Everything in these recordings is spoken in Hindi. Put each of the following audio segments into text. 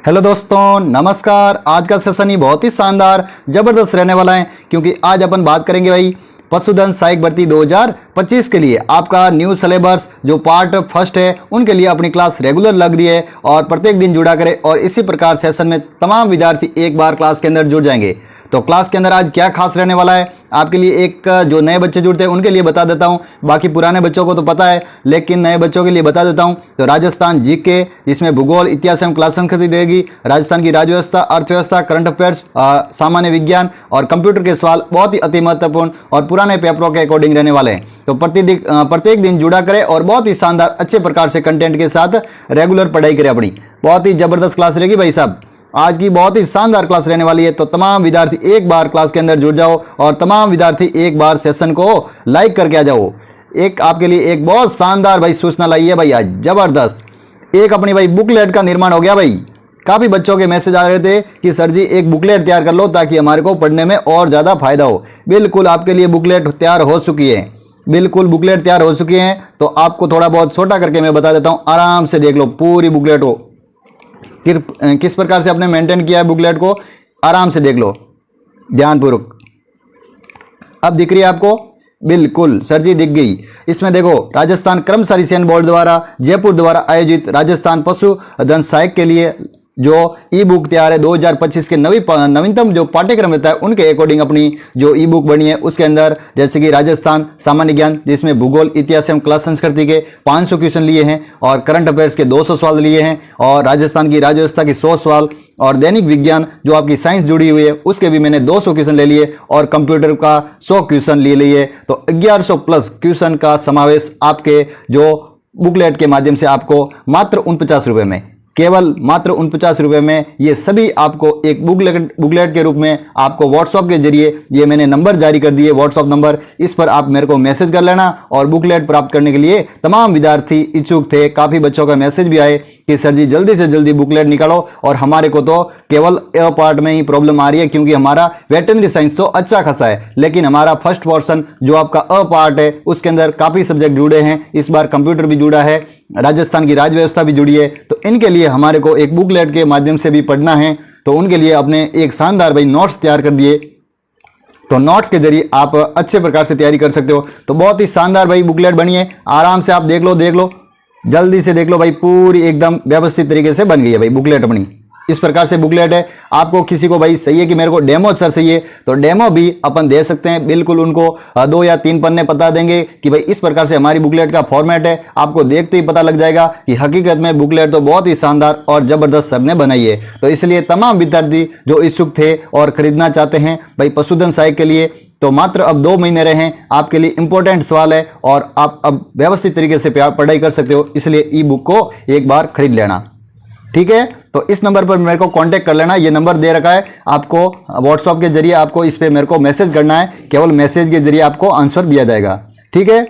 हेलो दोस्तों, नमस्कार। आज का सेशन ही बहुत ही शानदार ज़बरदस्त रहने वाला है, क्योंकि आज अपन बात करेंगे भाई पशुधन सहायक भर्ती 2025 के लिए आपका न्यू सिलेबस जो पार्ट फर्स्ट है उनके लिए अपनी क्लास रेगुलर लग रही है और प्रत्येक दिन जुड़ा करें। और इसी प्रकार सेशन में तमाम विद्यार्थी एक बार क्लास के अंदर जुड़ जाएंगे। तो क्लास के अंदर आज क्या खास रहने वाला है आपके लिए, एक जो नए बच्चे जुड़ते हैं उनके लिए बता देता हूं। बाकी पुराने बच्चों को तो पता है, लेकिन नए बच्चों के लिए बता देता हूं। तो राजस्थान जीके, इसमें भूगोल, इतिहास एवं क्लास संस्कृति रहेगी, राजस्थान की राज्य व्यवस्था, अर्थव्यवस्था, करंट अफेयर्स, सामान्य विज्ञान और कंप्यूटर के सवाल बहुत ही अति महत्वपूर्ण और पुराने पेपरों के अकॉर्डिंग रहने वाले हैं। तो प्रत्येक दिन जुड़ा करें और बहुत ही शानदार अच्छे प्रकार से कंटेंट के साथ रेगुलर पढ़ाई करें अपनी। बहुत ही जबरदस्त क्लास रहेगी भाई साहब, आज की बहुत ही शानदार क्लास रहने वाली है। तो तमाम विद्यार्थी एक बार क्लास के अंदर जुड़ जाओ और तमाम विद्यार्थी एक बार सेशन को लाइक करके आ जाओ। एक आपके लिए एक बहुत शानदार भाई सूचना लाई है भाई आज, जबरदस्त। एक अपनी भाई बुकलेट का निर्माण हो गया भाई। काफ़ी बच्चों के मैसेज आ रहे थे कि सर जी एक बुकलेट तैयार कर लो ताकि हमारे को पढ़ने में और ज़्यादा फायदा हो। बिल्कुल आपके लिए बुकलेट तैयार हो चुकी है, बिल्कुल बुकलेट तैयार हो चुकी है। तो आपको थोड़ा बहुत छोटा करके मैं बता देता हूँ, आराम से देख लो पूरी बुकलेट को किस प्रकार से आपने मेंटेन किया है। बुकलेट को आराम से देख लो ध्यानपूर्वक। अब दिख रही है आपको? बिल्कुल सर जी दिख गई। इसमें देखो राजस्थान कर्मचारी चयन बोर्ड द्वारा जयपुर द्वारा आयोजित राजस्थान पशुधन सहायक के लिए जो ई बुक तैयार है 2025 के नवीनतम जो पाठ्यक्रम रहता है उनके अकॉर्डिंग अपनी जो ई बुक बनी है उसके अंदर जैसे कि राजस्थान सामान्य ज्ञान, जिसमें भूगोल, इतिहास एवं क्लास संस्कृति के 500 क्वेश्चन लिए हैं और करंट अफेयर्स के 200 सवाल लिए हैं और राजस्थान की राज्य व्यवस्था के 100 सवाल और दैनिक विज्ञान जो आपकी साइंस जुड़ी हुई है उसके भी मैंने 200 क्वेश्चन ले लिए और कंप्यूटर का 100 क्वेश्चन ले लिए। तो 1100 प्लस क्वेश्चन का समावेश आपके जो बुकलेट के माध्यम से आपको मात्र 49 रुपये में, केवल मात्र 49 रुपये में ये सभी आपको एक बुकलेट के रूप में आपको व्हाट्सएप के जरिए ये मैंने नंबर जारी कर दिए, व्हाट्सएप नंबर, इस पर आप मेरे को मैसेज कर लेना। और बुकलेट प्राप्त करने के लिए तमाम विद्यार्थी इच्छुक थे। काफ़ी बच्चों का मैसेज भी आए कि सर जी जल्दी से जल्दी बुकलेट निकालो और हमारे को तो केवल ए पार्ट में ही प्रॉब्लम आ रही है, क्योंकि हमारा वेटनरी साइंस तो अच्छा खासा है लेकिन हमारा फर्स्ट पोर्शन जो आपका अ पार्ट है उसके अंदर काफ़ी सब्जेक्ट जुड़े हैं। इस बार कंप्यूटर भी जुड़ा है, राजस्थान की राज्य व्यवस्था भी जुड़ी है। तो इनके लिए हमारे को एक बुकलेट के माध्यम से भी पढ़ना है। तो उनके लिए अपने एक शानदार भाई नोट्स तैयार कर दिए। तो नोट्स के जरिए आप अच्छे प्रकार से तैयारी कर सकते हो। तो बहुत ही शानदार भाई बुकलेट बनी है, आराम से आप देख लो जल्दी से देख लो भाई, पूरी एकदम व्यवस्थित तरीके से बन गई है भाई बुकलेट अपनी। इस प्रकार से बुकलेट है। आपको किसी को भाई सही है कि मेरे को डेमो सर चाहिए तो डेमो भी अपन दे सकते हैं। बिल्कुल उनको 2 या 3 पन्ने बता देंगे कि भाई इस प्रकार से हमारी बुकलेट का फॉर्मेट है। आपको देखते ही पता लग जाएगा कि हकीकत में बुकलेट तो बहुत ही शानदार और जबरदस्त सर ने बनाई है। तो इसलिए तमाम विद्यार्थी जो इच्छुक थे और खरीदना चाहते हैं भाई पशुधन सहायक के लिए, तो मात्र अब 2 महीने रहे हैं। आपके लिए इंपॉर्टेंट सवाल है और आप अब व्यवस्थित तरीके से पढ़ाई कर सकते हो। इसलिए ई बुक को एक बार खरीद लेना, ठीक है। तो इस नंबर पर मेरे को कांटेक्ट कर लेना, ये नंबर दे रखा है आपको व्हाट्सएप के जरिए। आपको इस पे मेरे को मैसेज करना है, केवल मैसेज के जरिए आपको आंसर दिया जाएगा, ठीक है।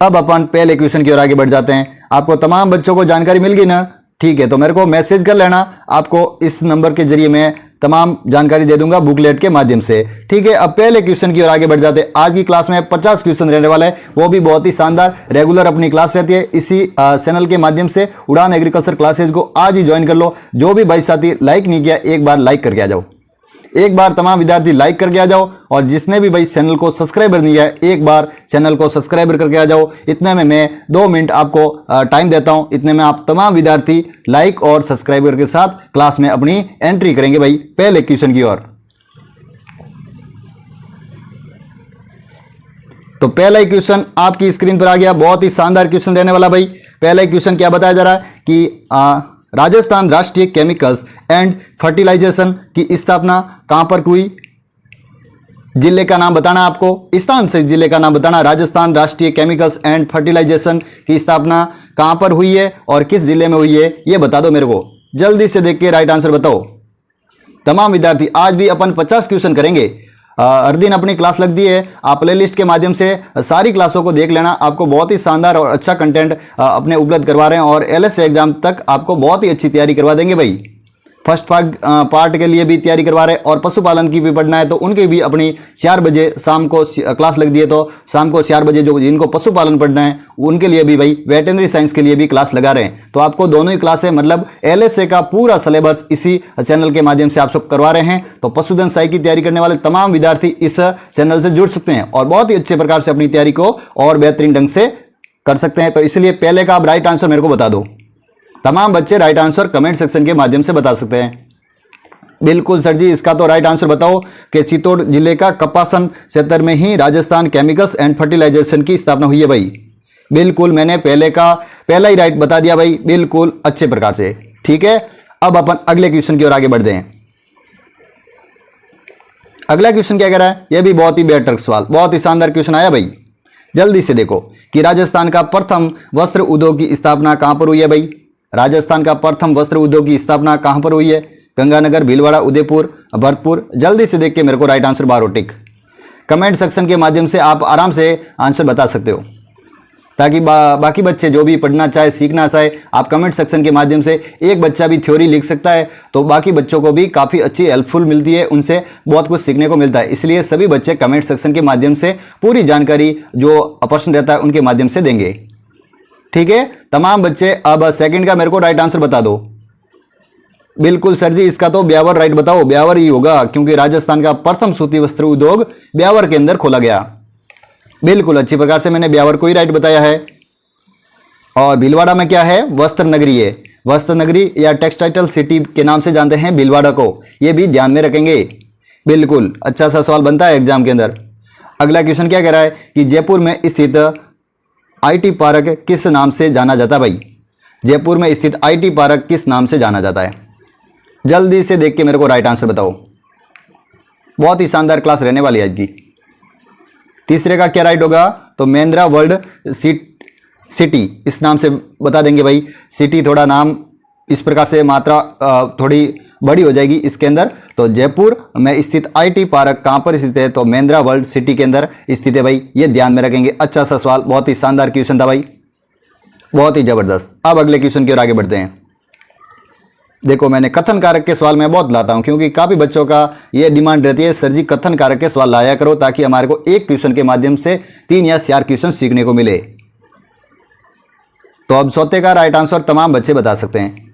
अब अपन पहले क्वेश्चन की ओर आगे बढ़ जाते हैं। आपको तमाम बच्चों को जानकारी मिल गई ना, ठीक है। तो मेरे को मैसेज कर लेना, आपको इस नंबर के जरिए मैं तमाम जानकारी दे दूंगा बुकलेट के माध्यम से, ठीक है। अब पहले क्वेश्चन की ओर आगे बढ़ जाते हैं। आज की क्लास में 50 क्वेश्चन रहने वाले हैं, वो भी बहुत ही शानदार। रेगुलर अपनी क्लास रहती है इसी चैनल के माध्यम से। उड़ान एग्रीकल्चर क्लासेज को आज ही ज्वाइन कर लो। जो भी भाई साथी लाइक नहीं किया एक बार लाइक करके आ जाओ, एक बार तमाम विद्यार्थी लाइक करके आ जाओ। और जिसने भी भाई चैनल को सब्सक्राइबर नहीं किया है एक बार चैनल को सब्सक्राइबर करके आ जाओ। इतने में मैं 2 मिनट आपको टाइम देता हूं, इतने में आप तमाम विद्यार्थी लाइक और सब्सक्राइबर के साथ क्लास में अपनी एंट्री करेंगे भाई पहले क्वेश्चन की ओर। तो पहला ही क्वेश्चन आपकी स्क्रीन पर आ गया, बहुत ही शानदार क्वेश्चन रहने वाला भाई। पहला ही क्वेश्चन क्या बताया जा रहा है कि राजस्थान राष्ट्रीय केमिकल्स एंड फर्टिलाइजेशन की स्थापना कहां पर हुई। जिले का नाम बताना, आपको स्थान से जिले का नाम बताना। राजस्थान राष्ट्रीय केमिकल्स एंड फर्टिलाइजेशन की स्थापना कहां पर हुई है और किस जिले में हुई है ये बता दो मेरे को। जल्दी से देख के राइट आंसर बताओ तमाम विद्यार्थी। आज भी अपन 50 क्वेश्चन करेंगे। हर दिन अपनी क्लास लगती है, आप प्ले लिस्ट के माध्यम से सारी क्लासों को देख लेना। आपको बहुत ही शानदार और अच्छा कंटेंट अपने उपलब्ध करवा रहे हैं और एलएसए एग्जाम तक आपको बहुत ही अच्छी तैयारी करवा देंगे भाई। फर्स्ट पार्ट के लिए भी तैयारी करवा रहे हैं और पशुपालन की भी पढ़ना है तो उनकी भी अपनी 4 बजे शाम को क्लास लग दी है। तो शाम को 4 बजे जो जिनको पशुपालन पढ़ना है उनके लिए भी भाई वेटरनरी साइंस के लिए भी क्लास लगा रहे हैं। तो आपको दोनों ही क्लासें मतलब LSA का पूरा सिलेबस इसी चैनल के माध्यम से आप सब करवा रहे हैं। तो पशुधन सहायक की तैयारी करने वाले तमाम विद्यार्थी इस चैनल से जुड़ सकते हैं और बहुत ही अच्छे प्रकार से अपनी तैयारी को और बेहतरीन ढंग से कर सकते हैं। तो इसलिए पहले का आप राइट आंसर मेरे को बता दो। तमाम बच्चे राइट आंसर कमेंट सेक्शन के माध्यम से बता सकते हैं। बिल्कुल सर जी, इसका तो राइट आंसर बताओ कि चित्तौड़ जिले का कपासन क्षेत्र में ही राजस्थान केमिकल्स एंड फर्टिलाइजेशन की स्थापना हुई है भाई। बिल्कुल, मैंने पहला ही राइट बता दिया भाई, बिल्कुल अच्छे प्रकार से। ठीक है, अब अपन अगले क्वेश्चन की ओर आगे बढ़ते हैं। अगला क्वेश्चन क्या कह रहा है? यह भी बहुत ही बेहतर सवाल, बहुत ही शानदार क्वेश्चन आया भाई। जल्दी से देखो कि राजस्थान का प्रथम वस्त्र उद्योग की स्थापना कहां पर हुई है भाई। राजस्थान का प्रथम वस्त्र उद्योग की स्थापना कहां पर हुई है? गंगानगर, भीलवाड़ा, उदयपुर, भरतपुर। जल्दी से देख के मेरे को राइट आंसर बारो टिक। कमेंट सेक्शन के माध्यम से आप आराम से आंसर बता सकते हो ताकि बाकी बच्चे जो भी पढ़ना चाहे, सीखना चाहे, आप कमेंट सेक्शन के माध्यम से एक बच्चा भी थ्योरी लिख सकता है तो बाकी बच्चों को भी काफ़ी अच्छी हेल्पफुल मिलती है, उनसे बहुत कुछ सीखने को मिलता है। इसलिए सभी बच्चे कमेंट सेक्शन के माध्यम से पूरी जानकारी जो प्रश्न रहता है उनके माध्यम से देंगे। ठीक है, तमाम बच्चे अब सेकंड का मेरे को राइट आंसर बता दो। बिल्कुल सर जी, इसका तो ब्यावर राइट बताओ। ब्यावर ही होगा क्योंकि राजस्थान का प्रथम सूती वस्त्र उद्योग ब्यावर के अंदर खोला गया। बिल्कुल अच्छी प्रकार से मैंने ब्यावर को ही राइट बताया है। और भीलवाड़ा में क्या है? वस्त्र नगरी है। वस्त्र नगरी या टेक्सटाइल सिटी के नाम से जानते हैं भीलवाड़ा को, ये भी ध्यान में रखेंगे। बिल्कुल अच्छा सा सवाल बनता है एग्जाम के अंदर। अगला क्वेश्चन क्या कह रहा है कि जयपुर में स्थित IT पार्क किस नाम से जाना जाता है भाई? जयपुर में स्थित IT पार्क किस नाम से जाना जाता है? जल्दी से देख के मेरे को राइट आंसर बताओ। बहुत ही शानदार क्लास रहने वाली है आज की। तीसरे का क्या राइट होगा? तो महिंद्रा वर्ल्ड सिटी इस नाम से बता देंगे भाई। सिटी थोड़ा नाम इस प्रकार से मात्रा थोड़ी बड़ी हो जाएगी इसके अंदर। तो जयपुर में स्थित IT पार्क कहाँ पर स्थित है? तो महिंद्रा वर्ल्ड सिटी के अंदर स्थित है भाई, ये ध्यान में रखेंगे। अच्छा सा सवाल, बहुत ही शानदार क्वेश्चन था भाई, बहुत ही जबरदस्त। अब अगले क्वेश्चन की ओर आगे बढ़ते हैं। देखो, मैंने कथन कारक के सवाल मैं बहुत लाता हूं क्योंकि काफ़ी बच्चों का ये डिमांड रहती है सर जी कथन कारक के सवाल लाया करो ताकि हमारे को एक क्वेश्चन के माध्यम से 3 या 4 क्वेश्चन सीखने को मिले। तो अब सोते का राइट आंसर तमाम बच्चे बता सकते हैं।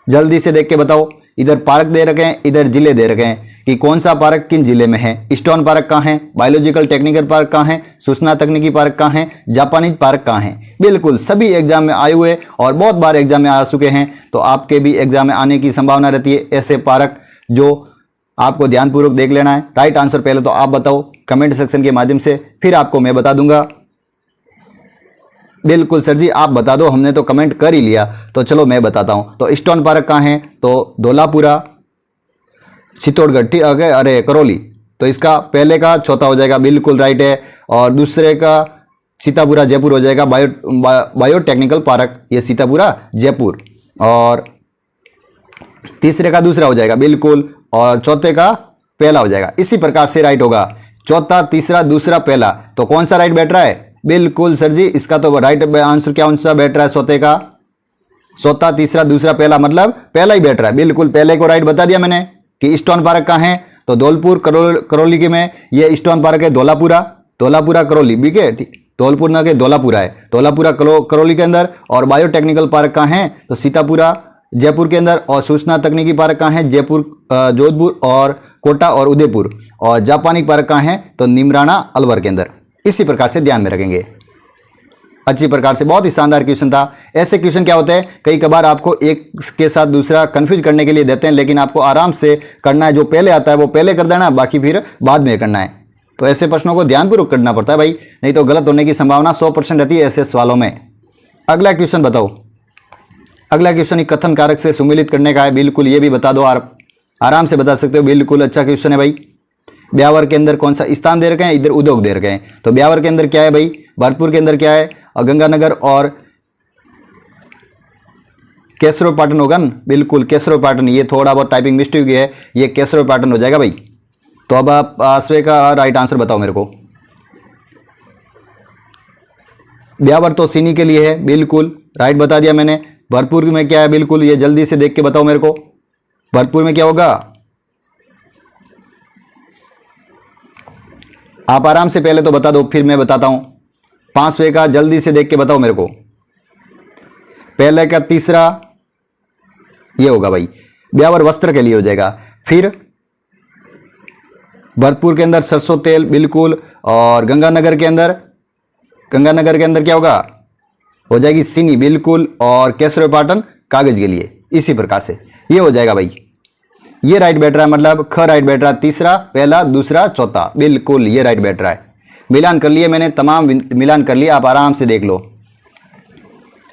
जल्दी से देख के बताओ। इधर पार्क दे रखे हैं, इधर जिले दे रखे हैं कि कौन सा पार्क किन जिले में है। स्टोन पार्क कहाँ है? बायोलॉजिकल टेक्निकल पार्क कहाँ है? सूचना तकनीकी पार्क कहाँ है? जापानीज पार्क कहाँ है? बिल्कुल सभी एग्जाम में आए हुए और बहुत बार एग्जाम में आ चुके हैं, तो आपके भी एग्जाम में आने की संभावना रहती है ऐसे पार्क, जो आपको ध्यानपूर्वक देख लेना है। राइट आंसर पहले तो आप बताओ कमेंट सेक्शन के माध्यम से, फिर आपको मैं बता दूंगा। बिल्कुल सर जी, आप बता दो, हमने तो कमेंट कर ही लिया, तो चलो मैं बताता हूं। तो स्टोन पार्क कहाँ है? तो धौलापुरा, चित्तौड़गढ़, ठीक है, अरे करौली। तो इसका पहले का चौथा हो जाएगा, बिल्कुल राइट है। और दूसरे का सीतापुरा जयपुर हो जाएगा। बायोटेक्निकल पार्क ये सीतापुरा जयपुर। और तीसरे का दूसरा हो जाएगा, बिल्कुल। और चौथे का पहला हो जाएगा। इसी प्रकार से राइट होगा, चौथा, तीसरा, दूसरा, पहला। तो कौन सा राइट बैठ रहा है? बिल्कुल सर जी, इसका तो राइट आंसर क्या कौन सा बैठ रहा है? चौथे का चौथा, तीसरा, दूसरा, पहला, मतलब पहला ही बैठ रहा है। बिल्कुल पहले को राइट बता दिया मैंने कि स्टोन पार्क कहाँ है? तो धौलपुर करौली के में ये स्टोन पार्क है। धौलापुरा करौली, ठीक है, धौलपुर ना के धौलापुरा है, धौलापुरा करौली के अंदर। और बायोटेक्निकल पार्क कहाँ है? तो सीतापुरा जयपुर के अंदर। और सूचना तकनीकी पार्क कहाँ है? जयपुर, जोधपुर और कोटा और उदयपुर। और जापानी पार्क कहाँ है? तो निमराना अलवर के अंदर। इसी प्रकार से ध्यान में रखेंगे। अच्छी प्रकार से, बहुत ही शानदार क्वेश्चन था। ऐसे क्वेश्चन क्या होते हैं, कई कबार आपको एक के साथ दूसरा कंफ्यूज करने के लिए देते हैं, लेकिन आपको आराम से करना है। जो पहले आता है वो पहले कर देना, बाकी फिर बाद में करना है। तो ऐसे प्रश्नों को ध्यानपूर्वक करना पड़ता है भाई, नहीं तो गलत होने की संभावना 100% रहती है ऐसे सवालों में। अगला क्वेश्चन बताओ। अगला क्वेश्चन कथन कारक से सुमिलित करने का है। बिल्कुल ये भी बता दो, आराम से बता सकते हो। बिल्कुल अच्छा क्वेश्चन है भाई। ब्यावर के अंदर कौन सा स्थान दे रखे हैं? इधर उद्योग दे रखे हैं। तो ब्यावर के अंदर क्या है भाई? भरतपुर के अंदर क्या है? और गंगानगर और केसरो पाटन होगा ना? बिल्कुल केसरो पाटन। ये थोड़ा बहुत टाइपिंग मिस्टेक हुई है, ये केसरो पाटन हो जाएगा भाई। तो अब आप आसवे का राइट आंसर बताओ मेरे को। ब्यावर तो सीनी के लिए है, बिल्कुल राइट बता दिया मैंने। भरतपुर में क्या है? बिल्कुल ये जल्दी से देख के बताओ मेरे को। भरतपुर में क्या होगा? आप आराम से पहले तो बता दो, फिर मैं बताता हूं। 5वें का जल्दी से देख के बताओ मेरे को। पहले का तीसरा ये होगा भाई, ब्यावर वस्त्र के लिए हो जाएगा। फिर भरतपुर के अंदर सरसों तेल बिल्कुल, और गंगानगर के अंदर क्या होगा? हो जाएगी सीनी बिल्कुल, और केसरे पाटन कागज के लिए। इसी प्रकार से ये हो जाएगा भाई। ये राइट बैठ रहा है, मतलब ख राइट बैठ रहा है। तीसरा, पहला, दूसरा, चौथा बिल्कुल ये राइट बैठ रहा है। मिलान कर लिए मैंने, तमाम मिलान कर लिया, आप आराम से देख लो।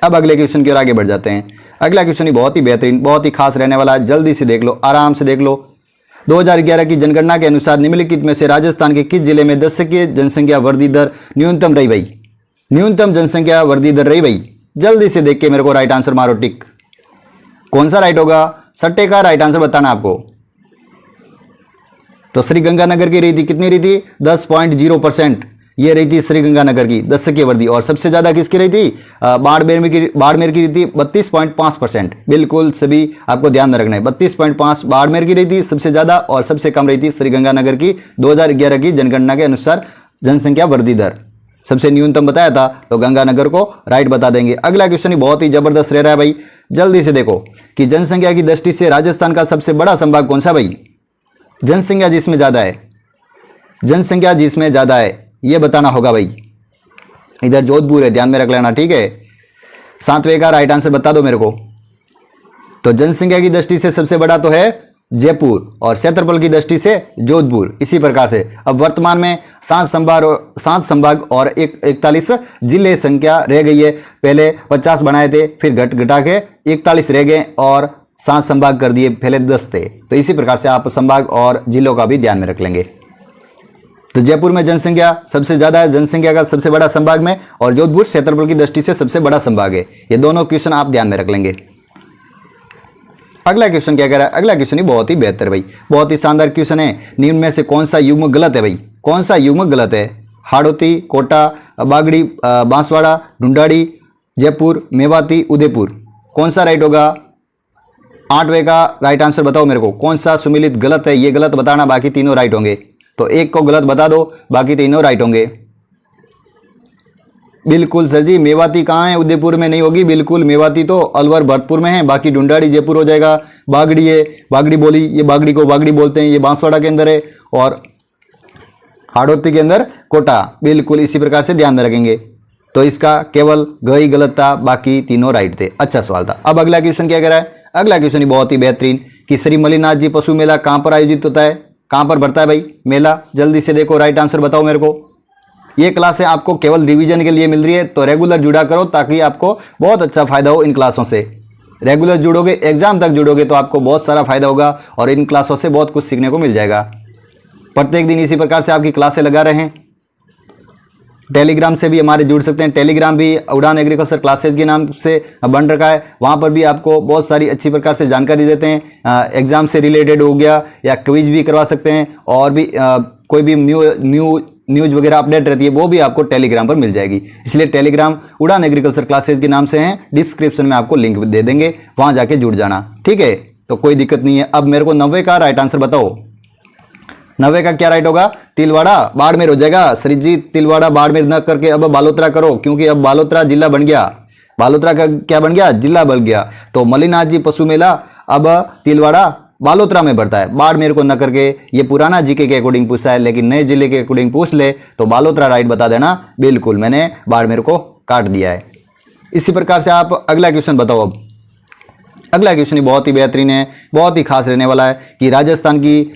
अब अगले क्वेश्चन की ओर आगे बढ़ जाते हैं। अगला क्वेश्चन ही बहुत ही बेहतरीन, बहुत ही खास रहने वाला है। जल्दी से देख लो, आराम से देख लो। 2011 की जनगणना के अनुसार निम्नलिखित में से राजस्थान के किस जिले में दशकीय जनसंख्या वृद्धि दर न्यूनतम रही भाई? न्यूनतम जनसंख्या वृद्धि दर रही भाई। जल्दी से देख के मेरे को राइट आंसर मारो टिक। कौन सा राइट होगा? सट्टे का राइट आंसर बताना आपको। तो श्री गंगानगर की रही थी, कितनी रही थी? 10.0%। ये रही थी श्री गंगानगर की दशकीय वृद्धि। और सबसे ज्यादा किसकी रही थी? बाड़मेर की रही थी 32.5%। बिल्कुल सभी आपको ध्यान में रखना है। 32.5 बाड़मेर की रही थी सबसे ज्यादा, और सबसे कम रही थी श्री गंगानगर की 2011 की जनगणना के अनुसार जनसंख्या वृद्धि दर। सबसे न्यूनतम बताया था, तो गंगानगर को राइट बता देंगे। अगला क्वेश्चन ही बहुत ही जबरदस्त रह रहा है भाई। जल्दी से देखो कि जनसंख्या की दृष्टि से राजस्थान का सबसे बड़ा संभाग कौन सा भाई? जनसंख्या जिसमें ज्यादा है, जनसंख्या जिसमें ज्यादा है ये बताना होगा भाई। इधर जोधपुर है, ध्यान में रख लेना, ठीक है। 7वें का राइट आंसर बता दो मेरे को। तो जनसंख्या की दृष्टि से सबसे बड़ा तो है जयपुर, और क्षेत्रफल की दृष्टि से जोधपुर। इसी प्रकार से अब वर्तमान में 7 संभाग और 41 जिले संख्या रह गई है। पहले 50 बनाए थे, फिर घटा के 41 रह गए, और 7 संभाग कर दिए, पहले 10 थे। तो इसी प्रकार से आप संभाग और जिलों का भी ध्यान में रख लेंगे। तो जयपुर में जनसंख्या सबसे ज्यादा है, जनसंख्या का सबसे बड़ा संभाग में, और जोधपुर क्षेत्रफल की दृष्टि से सबसे बड़ा संभाग है। ये दोनों क्वेश्चन आप ध्यान में रख लेंगे। अगला क्वेश्चन क्या कह रहा है? अगला क्वेश्चन ही बहुत ही बेहतर भाई, बहुत ही शानदार क्वेश्चन है। निम्न में से कौन सा युग्म गलत है भाई? कौन सा युग्म गलत है? हाड़ौती, कोटा, बागड़ी, बांसवाड़ा, ढूंढाड़ी, जयपुर, मेवाती, उदयपुर। कौन सा राइट होगा? 8वें का राइट आंसर बताओ मेरे को। कौन सा सुमिलित गलत है ये गलत बताना, बाकी तीनों राइट होंगे। तो एक को गलत बता दो, बाकी तीनों राइट होंगे। बिल्कुल सर जी, मेवाती कहाँ है? उदयपुर में नहीं होगी। बिल्कुल मेवाती तो अलवर भरतपुर में है, बाकी ढूंढाड़ी जयपुर हो जाएगा। बागड़ी है, बागड़ी बोली, ये बागड़ी को बागड़ी बोलते हैं, ये बांसवाड़ा के अंदर है, और हाड़ौती के अंदर कोटा। बिल्कुल इसी प्रकार से ध्यान में रखेंगे। तो इसका केवल ग ही गलत था, बाकी तीनों राइट थे। अच्छा सवाल था। अब अगला क्वेश्चन क्या कह रहा है? अगला क्वेश्चन ही बहुत ही बेहतरीन कि श्री मल्लिनाथ जी पशु मेला कहाँ पर आयोजित होता है? कहाँ पर बढ़ता है भाई मेला? जल्दी से देखो, राइट आंसर बताओ मेरे को। ये क्लासें आपको केवल रिवीजन के लिए मिल रही है, तो रेगुलर जुड़ा करो ताकि आपको बहुत अच्छा फायदा हो इन क्लासों से। रेगुलर जुड़ोगे, एग्जाम तक जुड़ोगे तो आपको बहुत सारा फायदा होगा, और इन क्लासों से बहुत कुछ सीखने को मिल जाएगा। प्रत्येक दिन इसी प्रकार से आपकी क्लासें लगा रहे हैं। टेलीग्राम से भी हमारे जुड़ सकते हैं। टेलीग्राम भी उड़ान एग्रीकल्चर क्लासेज के नाम से बन रखा है। वहाँ पर भी आपको बहुत सारी अच्छी प्रकार से जानकारी देते हैं। एग्जाम से रिलेटेड हो गया, या क्विज भी करवा सकते हैं, और भी कोई भी न्यूज वगैरह अपडेट रहती है वो भी आपको टेलीग्राम पर मिल जाएगी। इसलिए टेलीग्राम उड़ान एग्रीकल्चर क्लासेज के नाम से हैं। डिस्क्रिप्शन में आपको लिंक दे देंगे, वहाँ जाके जुड़ जाना, ठीक है। तो कोई दिक्कत नहीं है। अब मेरे को 90 का राइट आंसर बताओ। 90 का क्या राइट होगा? तिलवाड़ा बाड़मेर हो जाएगा। श्रीजीत तिलवाड़ा बाड़मेर न करके अब बालोतरा करो, क्योंकि अब बालोतरा जिला बन गया। बालोतरा का क्या बन गया? जिला बन गया। तो मल्लिनाथ जी पशु मेला अब तिलवाड़ा बालोतरा में बढ़ता है, बाड़मेर को न करके। ये पुराना जीके के अकॉर्डिंग पूछा है, लेकिन नए जिले के अकॉर्डिंग पूछ ले तो बालोतरा राइट बता देना। बिल्कुल मैंने बाड़मेर को काट दिया है। इसी प्रकार से आप अगला क्वेश्चन बताओ। अब अगला क्वेश्चन बहुत ही बेहतरीन है, बहुत ही खास रहने वाला है कि राजस्थान की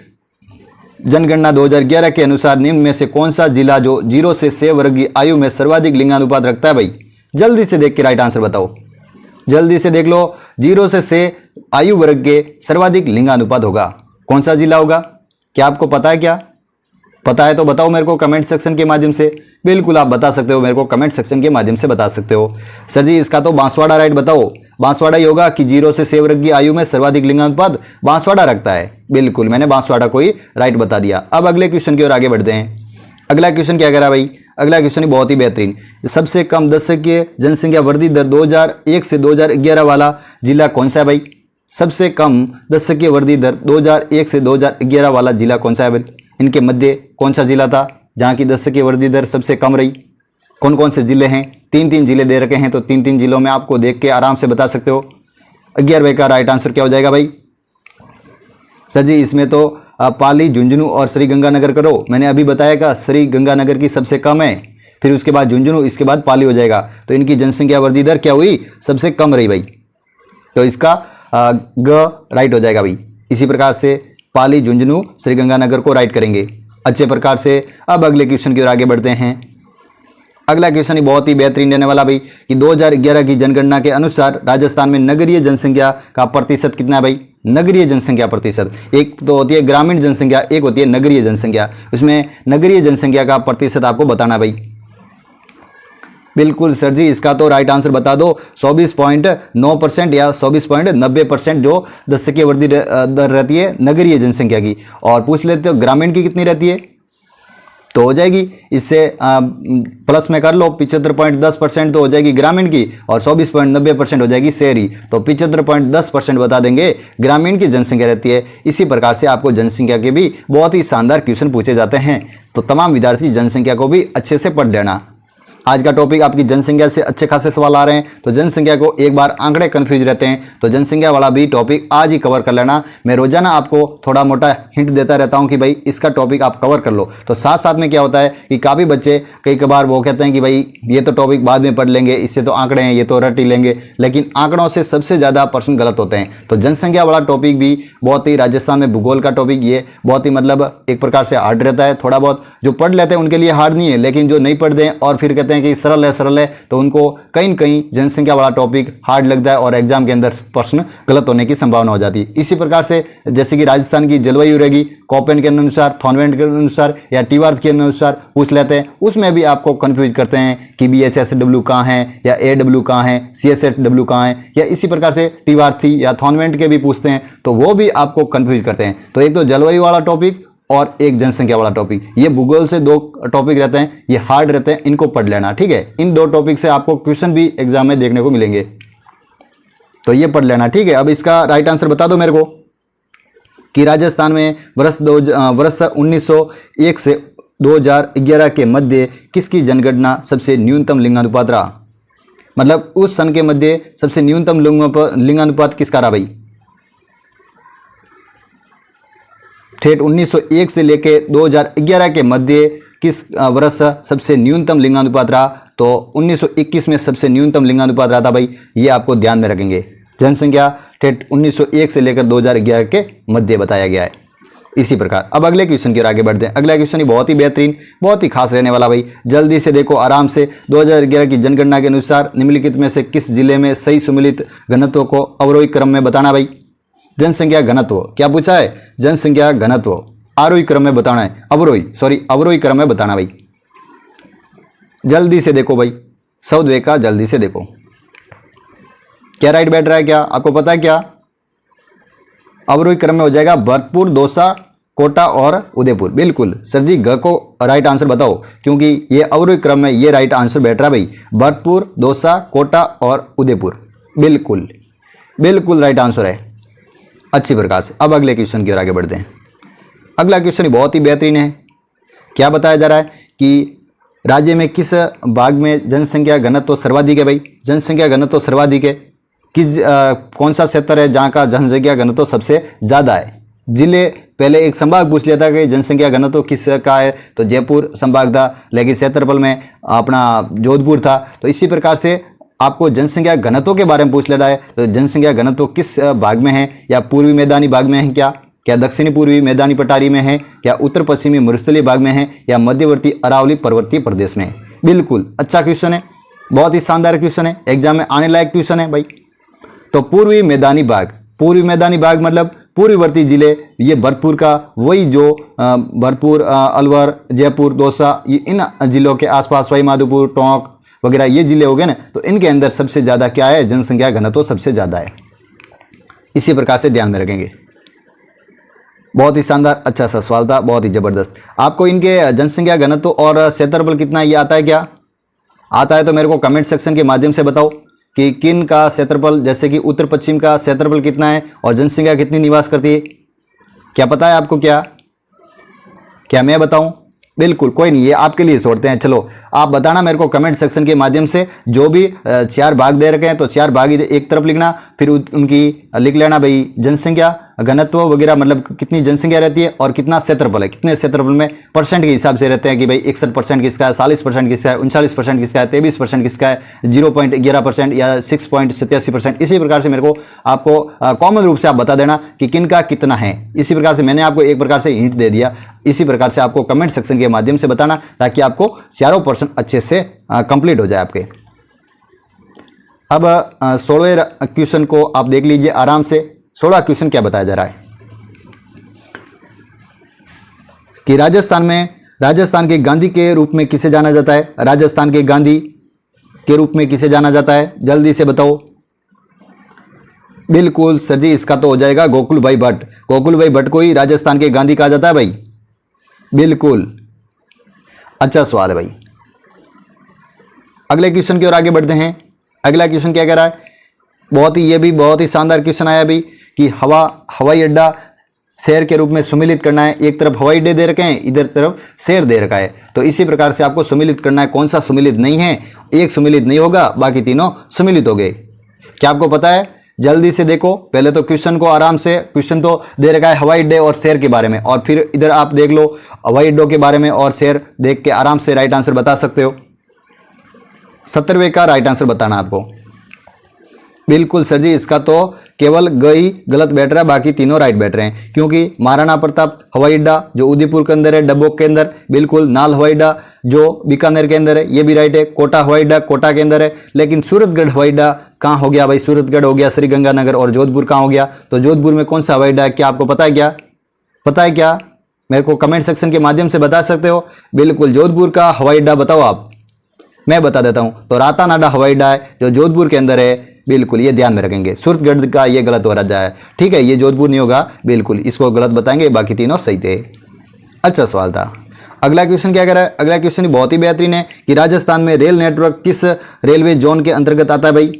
जनगणना 2011 के अनुसार निम्न में से कौन सा जिला जो 0 से 6 वर्ग की आयु में सर्वाधिक लिंगानुपात रखता है भाई? जल्दी से देख के राइट आंसर बताओ। जल्दी से देख लो। 0 से 6 आयु वर्ग के सर्वाधिक लिंगानुपात होगा, कौन सा जिला होगा? क्या आपको पता है? क्या पता है तो बताओ मेरे को कमेंट सेक्शन के माध्यम से। बिल्कुल आप बता सकते हो, मेरे को कमेंट सेक्शन के माध्यम से बता सकते हो। सर जी इसका तो बांसवाड़ा राइट बताओ। बांसवाड़ा ही होगा कि 0 से 6 वर्ग की आयु में सर्वाधिक लिंगानुपात बांसवाड़ा रखता है। बिल्कुल मैंने बांसवाड़ा को ही राइट बता दिया। अब अगले क्वेश्चन की ओर आगे बढ़ते हैं। अगला क्वेश्चन क्या कह रहा है भाई? अगला क्वेश्चन बहुत ही बेहतरीन। सबसे कम दशकीय जनसंख्या वृद्धि दर 2001 से 2011 वाला जिला कौन सा है भाई? सबसे कम दस्तकीय वृद्धि दर 2001 से 2011 वाला जिला कौन सा है भाई? इनके मध्य कौन सा जिला था जहाँ की दस्तकीय वृद्धि दर सबसे कम रही? कौन कौन से जिले हैं? 3 जिले दे रखे हैं, तो 3 जिलों में आपको देख के आराम से बता सकते हो। 11वें का राइट आंसर क्या हो जाएगा भाई? सर जी इसमें तो पाली, झुंझुनू और श्री गंगानगर करो। मैंने अभी बताया का श्री गंगानगर की सबसे कम है, फिर उसके बाद झुंझुनू, इसके बाद पाली हो जाएगा। तो इनकी जनसंख्या वृद्धि दर क्या हुई? सबसे कम रही भाई। तो इसका ग राइट हो जाएगा भाई। इसी प्रकार से पाली, झुंझुनू, श्री गंगानगर को राइट करेंगे अच्छे प्रकार से। अब अगले क्वेश्चन की ओर आगे बढ़ते हैं। अगला क्वेश्चन ही बहुत ही बेहतरीन रहने वाला भाई कि 2011 की जनगणना के अनुसार राजस्थान में नगरीय जनसंख्या का प्रतिशत कितना है भाई? नगरीय जनसंख्या प्रतिशत, एक तो होती है ग्रामीण जनसंख्या, एक होती है नगरीय जनसंख्या। उसमें नगरीय जनसंख्या का प्रतिशत आपको बताना भाई। बिल्कुल सर जी, इसका तो राइट आंसर बता दो। 24.9% या 24.90% जो दस्तकीय वृद्धि दर रहती है नगरीय जनसंख्या की। और पूछ लेते हो ग्रामीण की कितनी रहती है, तो हो जाएगी इससे प्लस में कर लो, 75.10% तो हो जाएगी ग्रामीण की और 24.90% हो जाएगी शहरी। तो 75.10% बता देंगे ग्रामीण की जनसंख्या रहती है। इसी प्रकार से आपको जनसंख्या के भी बहुत ही शानदार क्वेश्चन पूछे जाते हैं, तो तमाम विद्यार्थी जनसंख्या को भी अच्छे से पढ़ लेना। आज का टॉपिक आपकी जनसंख्या से अच्छे खासे सवाल आ रहे हैं, तो जनसंख्या को एक बार आंकड़े कंफ्यूज रहते हैं, तो जनसंख्या वाला भी टॉपिक आज ही कवर कर लेना। मैं रोजाना आपको थोड़ा मोटा हिंट देता रहता हूं कि भाई इसका टॉपिक आप कवर कर लो। तो साथ साथ में क्या होता है कि काफ़ी बच्चे कई कबार वो कहते हैं कि भाई ये तो टॉपिक बाद में पढ़ लेंगे, इससे तो आंकड़े हैं, ये तो रट ही लेंगे, लेकिन आंकड़ों से सबसे ज़्यादा प्रश्न गलत होते हैं। तो जनसंख्या वाला टॉपिक भी बहुत ही, राजस्थान में भूगोल का टॉपिक ये बहुत ही मतलब एक प्रकार से हार्ड रहता है। थोड़ा बहुत जो पढ़ लेते हैं उनके लिए हार्ड नहीं है, लेकिन जो नहीं पढ़ते हैं और फिर कहते हैं कि सरल है तो उनको कहीं न कहीं जनसंख्या वाला टॉपिक हार्ड लगता है और एग्जाम के अंदर प्रश्न गलत होने की संभावना हो जाती है। इसी प्रकार से जैसे कि राजस्थान की जलवायु रहेगी, कॉपेन के अनुसार, थॉनवेंट के अनुसार या टीवार्थ के अनुसार पूछ लेते हैं, उसमें भी आपको कंफ्यूज करते हैं कि BHSW कहाँ है या AW कहाँ है, CSW कहाँ है, या इसी प्रकार से टीवार्थी या थॉनवेंट के भी पूछते हैं, तो वो भी आपको कंफ्यूज करते हैं। तो एक तो जलवायु वाला टॉपिक और एक जनसंख्या वाला टॉपिक, ये भूगोल से 2 टॉपिक रहते हैं, ये हार्ड रहते हैं, इनको पढ़ लेना, ठीक है। इन 2 टॉपिक से आपको क्वेश्चन भी एग्जाम में देखने को मिलेंगे, तो ये पढ़ लेना, ठीक है। अब इसका राइट आंसर बता दो मेरे को कि राजस्थान में वर्ष 1901 से 2011 के मध्य किसकी जनगणना सबसे न्यूनतम लिंगानुपात रहा? मतलब उस सन के मध्य सबसे न्यूनतम लिंगानुपात किसका रहा भाई? ठेठ 1901 से लेके 2011 के मध्य किस वर्ष सबसे न्यूनतम लिंगानुपात रहा? तो 1921 में सबसे न्यूनतम लिंगानुपात रहा था भाई, ये आपको ध्यान में रखेंगे। जनसंख्या ठेठ 1901 से लेकर 2011 के मध्य बताया गया है। इसी प्रकार अब अगले क्वेश्चन की ओर आगे बढ़ते हैं। अगला क्वेश्चन बहुत ही बेहतरीन, बहुत ही खास रहने वाला भाई, जल्दी से देखो आराम से। 2011 की जनगणना के अनुसार निम्नलिखित में से किस जिले में सही सुमिलित घनत्व को अवरोही क्रम में बताना भाई? जनसंख्या घनत्व क्या पूछा है? जनसंख्या घनत्व आरोही क्रम में बताना है, अवरोही क्रम में बताना भाई। जल्दी से देखो भाई, सौदे का जल्दी से देखो क्या राइट बैठ रहा है, क्या आपको पता है? क्या अवरोही क्रम में हो जाएगा भरतपुर, दौसा, कोटा और उदयपुर। बिल्कुल सर जी, ग को राइट आंसर बताओ, क्योंकि ये अवरोही क्रम में ये राइट आंसर बैठ रहा है भाई, भरतपुर, दौसा, कोटा और उदयपुर। बिल्कुल बिल्कुल राइट आंसर है अच्छी प्रकार से। अब अगले क्वेश्चन की ओर आगे बढ़ते हैं। अगला क्वेश्चन बहुत ही बेहतरीन है। क्या बताया जा रहा है कि राज्य में किस भाग में जनसंख्या घनत्व सर्वाधिक है भाई? जनसंख्या घनत्व सर्वाधिक है किस कौन सा क्षेत्र है जहाँ का जनसंख्या घनत्व सबसे ज़्यादा है? जिले पहले एक संभाग पूछ लिया था कि जनसंख्या घनत्व किस का है, तो जयपुर संभाग था, लेकिन क्षेत्रफल में अपना जोधपुर था। तो इसी प्रकार से आपको जनसंख्या घनत्व के बारे में पूछ लेना है, तो जनसंख्या घनत्व किस भाग में है? या पूर्वी मैदानी भाग में है, क्या दक्षिणी पूर्वी मैदानी पठारी में है, क्या उत्तर पश्चिमी मरुस्थलीय भाग में है, या मध्यवर्ती अरावली पर्वतीय प्रदेश में है? बिल्कुल अच्छा क्वेश्चन है, बहुत ही शानदार क्वेश्चन है, एग्जाम में आने लायक क्वेश्चन है भाई। तो पूर्वी मैदानी भाग मतलब पूर्ववर्ती जिले, ये भरतपुर का वही जो भरतपुर, अलवर, जयपुर, दौसा, ये इन जिलों के आसपास सवाई माधोपुर, टोंक वगैरह ये जिले हो गए ना, तो इनके अंदर सबसे ज़्यादा क्या है? जनसंख्या घनत्व सबसे ज़्यादा है। इसी प्रकार से ध्यान में रखेंगे। बहुत ही शानदार अच्छा सा सवाल था, बहुत ही ज़बरदस्त। आपको इनके जनसंख्या घनत्व और क्षेत्रफल कितना ये आता है? क्या आता है तो मेरे को कमेंट सेक्शन के माध्यम से बताओ। कि किन का क्षेत्रफल, जैसे कि उत्तर पश्चिम का क्षेत्रफल कितना है और जनसंख्या कितनी निवास करती है? क्या पता है आपको? क्या मैं बताऊं? बिल्कुल कोई नहीं, ये आपके लिए छोड़ते हैं। चलो आप बताना मेरे को कमेंट सेक्शन के माध्यम से। जो भी 4 भाग दे रखे हैं तो 4 भाग एक तरफ लिखना, फिर उनकी लिख लेना भाई जनसंख्या, घनत्व वगैरह, मतलब कितनी जनसंख्या रहती है और कितना क्षेत्रफल है, कितने क्षेत्रफल में परसेंट के हिसाब से रहते हैं कि भाई 61% किसका है, 40% किसका है, 39% किसका है, 23% किसका है, 0.11% या 6.87%। इसी प्रकार से मेरे को आपको कॉमन रूप से आप बता देना कि किनका कितना है। इसी प्रकार से मैंने आपको एक प्रकार से हिंट दे दिया। इसी प्रकार से आपको कमेंट सेक्शन के माध्यम से बताना ताकि आपको चारों पर्सन अच्छे से कंप्लीट हो जाए आपके। अब 16वें क्वेश्चन को आप देख लीजिए आराम से। 16वां क्वेश्चन क्या बताया जा रहा है कि राजस्थान के गांधी के रूप में किसे जाना जाता है? राजस्थान के गांधी के रूप में किसे जाना जाता है? जल्दी से बताओ। बिल्कुल सर जी, इसका तो हो जाएगा गोकुल भाई भट्ट। गोकुल भाई भट्ट को ही राजस्थान के गांधी कहा जाता है भाई। बिल्कुल अच्छा सवाल है भाई। अगले क्वेश्चन की ओर आगे बढ़ते हैं। अगला क्वेश्चन क्या कह रहा है? ये भी बहुत ही शानदार क्वेश्चन आया भाई कि हवाई अड्डा शहर के रूप में सुमिलित करना है। एक तरफ हवाई अड्डे दे रखे हैं, इधर तरफ शहर दे रखा है, तो इसी प्रकार से आपको सुमिलित करना है। कौन सा सुमिलित नहीं है? एक सुमिलित नहीं होगा, बाकी तीनों सुमिलित हो गए। क्या आपको पता है? जल्दी से देखो। पहले तो क्वेश्चन को आराम से, क्वेश्चन तो दे रखा है हवाई अड्डे और शहर के बारे में, और फिर इधर आप देख लो हवाई अड्डों के बारे में और शहर देख के आराम से राइट आंसर बता सकते हो। 70वें का राइट आंसर बताना आपको। बिल्कुल सर जी, इसका तो केवल गई गलत बैठ रहा है, बाकी तीनों राइट बैठ रहे हैं। क्योंकि महाराणा प्रताप हवाई अड्डा जो उदयपुर के अंदर है, डब्बोक के अंदर। बिल्कुल नाल हवाई अड्डा जो बीकानेर के अंदर है, ये भी राइट है। कोटा हवाई अड्डा कोटा के अंदर है। लेकिन सूरतगढ़ हवाई अड्डा कहाँ हो गया भाई? सूरतगढ़ हो गया श्रीगंगानगर। और जोधपुर कहाँ हो गया? तो जोधपुर में कौन सा हवाई अड्डा है? क्या आपको पता है? पता है क्या? मेरे को कमेंट सेक्शन के माध्यम से बता सकते हो। बिल्कुल जोधपुर का हवाई अड्डा बताओ आप। मैं बता देता हूं, तो रातानाडा हवाई अड्डा है जो जोधपुर के अंदर है। बिल्कुल ये ध्यान में रखेंगे। सूरतगढ़ का ये गलत हो रहा है, ठीक है, ये जोधपुर नहीं होगा। बिल्कुल इसको गलत बताएंगे, बाकी तीनों सही थे। अच्छा सवाल था। अगला क्वेश्चन क्या कह रहा है? अगला क्वेश्चन बहुत ही बेहतरीन है कि राजस्थान में रेल नेटवर्क किस रेलवे जोन के अंतर्गत आता है भाई?